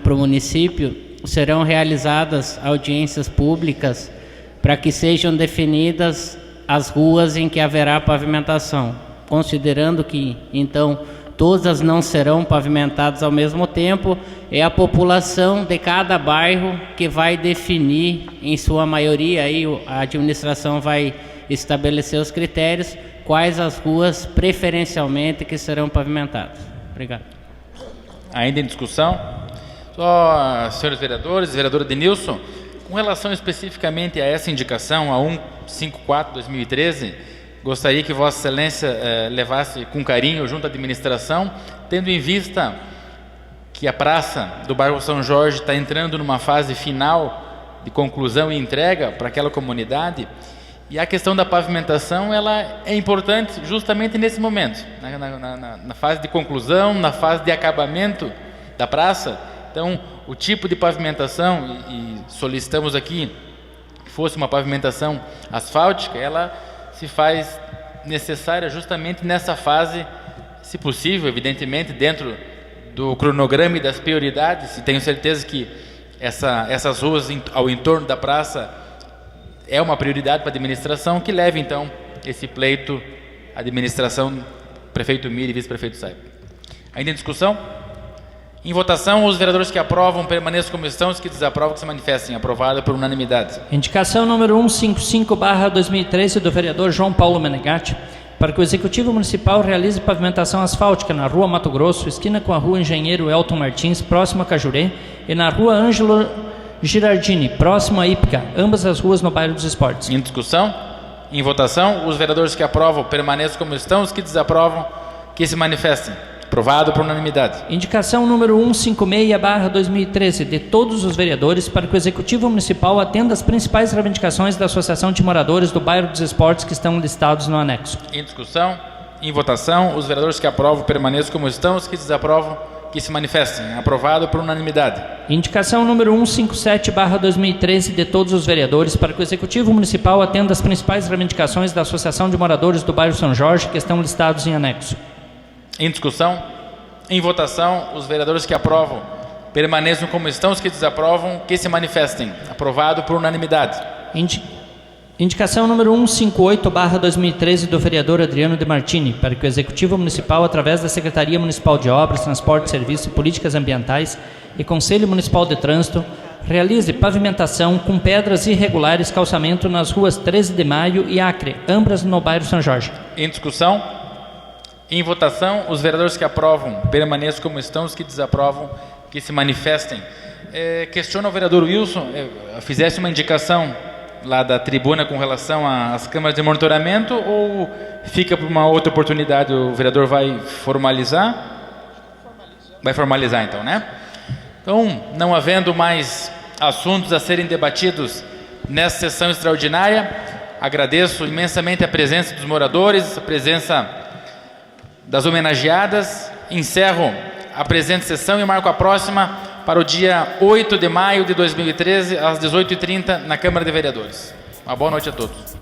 para o município, serão realizadas audiências públicas para que sejam definidas as ruas em que haverá pavimentação, considerando que então todas não serão pavimentadas ao mesmo tempo, é a população de cada bairro que vai definir, em sua maioria, aí a administração vai estabelecer os critérios, quais as ruas preferencialmente que serão pavimentadas. Obrigado. Ainda em discussão? Só, senhores vereadores, vereador Denilson, com relação especificamente a essa indicação, a 154/2013, gostaria que Vossa Excelência levasse com carinho junto à administração, tendo em vista que a praça do bairro São Jorge está entrando numa fase final de conclusão e entrega para aquela comunidade, e a questão da pavimentação ela é importante justamente nesse momento, na fase de conclusão, na fase de acabamento da praça. Então, o tipo de pavimentação, e solicitamos aqui que fosse uma pavimentação asfáltica, ela se faz necessária justamente nessa fase, se possível, evidentemente, dentro do cronograma e das prioridades, e tenho certeza que essas ruas ao entorno da praça é uma prioridade para a administração, que leve, então, esse pleito à administração, prefeito Miri e vice-prefeito Saiba. Ainda em discussão? Em votação, os vereadores que aprovam permaneçam como estão, os que desaprovam que se manifestem. Aprovado por unanimidade. Indicação número 155/2013 do vereador João Paulo Menegatti, para que o Executivo Municipal realize pavimentação asfáltica na rua Mato Grosso, esquina com a rua Engenheiro Elton Martins, próximo a Cajurê, e na rua Ângelo Girardini, próximo a Ípica, ambas as ruas no bairro dos Esportes. Em discussão? Em votação, os vereadores que aprovam permaneçam como estão, os que desaprovam que se manifestem. Aprovado por unanimidade. Indicação número 156/2013 de todos os vereadores, para que o Executivo Municipal atenda às principais reivindicações da Associação de Moradores do Bairro dos Esportes que estão listados no anexo. Em discussão? Em votação, os vereadores que aprovam permaneçam como estão, os que desaprovam que se manifestem. Aprovado por unanimidade. Indicação número 157/2013 de todos os vereadores, para que o Executivo Municipal atenda às principais reivindicações da Associação de Moradores do Bairro São Jorge que estão listados em anexo. Em discussão? Em votação, os vereadores que aprovam permaneçam como estão, os que desaprovam que se manifestem. Aprovado por unanimidade. Indicação número 158/2013 do vereador Adriano de Martini, para que o Executivo Municipal, através da Secretaria Municipal de Obras, Transporte, Serviços e Políticas Ambientais e Conselho Municipal de Trânsito, realize pavimentação com pedras irregulares, calçamento nas ruas 13 de Maio e Acre, ambas no bairro São Jorge. Em discussão? Em votação, os vereadores que aprovam permaneçam como estão, os que desaprovam que se manifestem. Questiona o vereador Wilson, fizesse uma indicação lá da tribuna com relação às câmaras de monitoramento, ou fica para uma outra oportunidade, o vereador vai formalizar? Vai formalizar então, né? Então, não havendo mais assuntos a serem debatidos nessa sessão extraordinária, agradeço imensamente a presença dos moradores, a presença das homenageadas, encerro a presente sessão e marco a próxima para o dia 8 de maio de 2013, às 18h30, na Câmara de Vereadores. Uma boa noite a todos.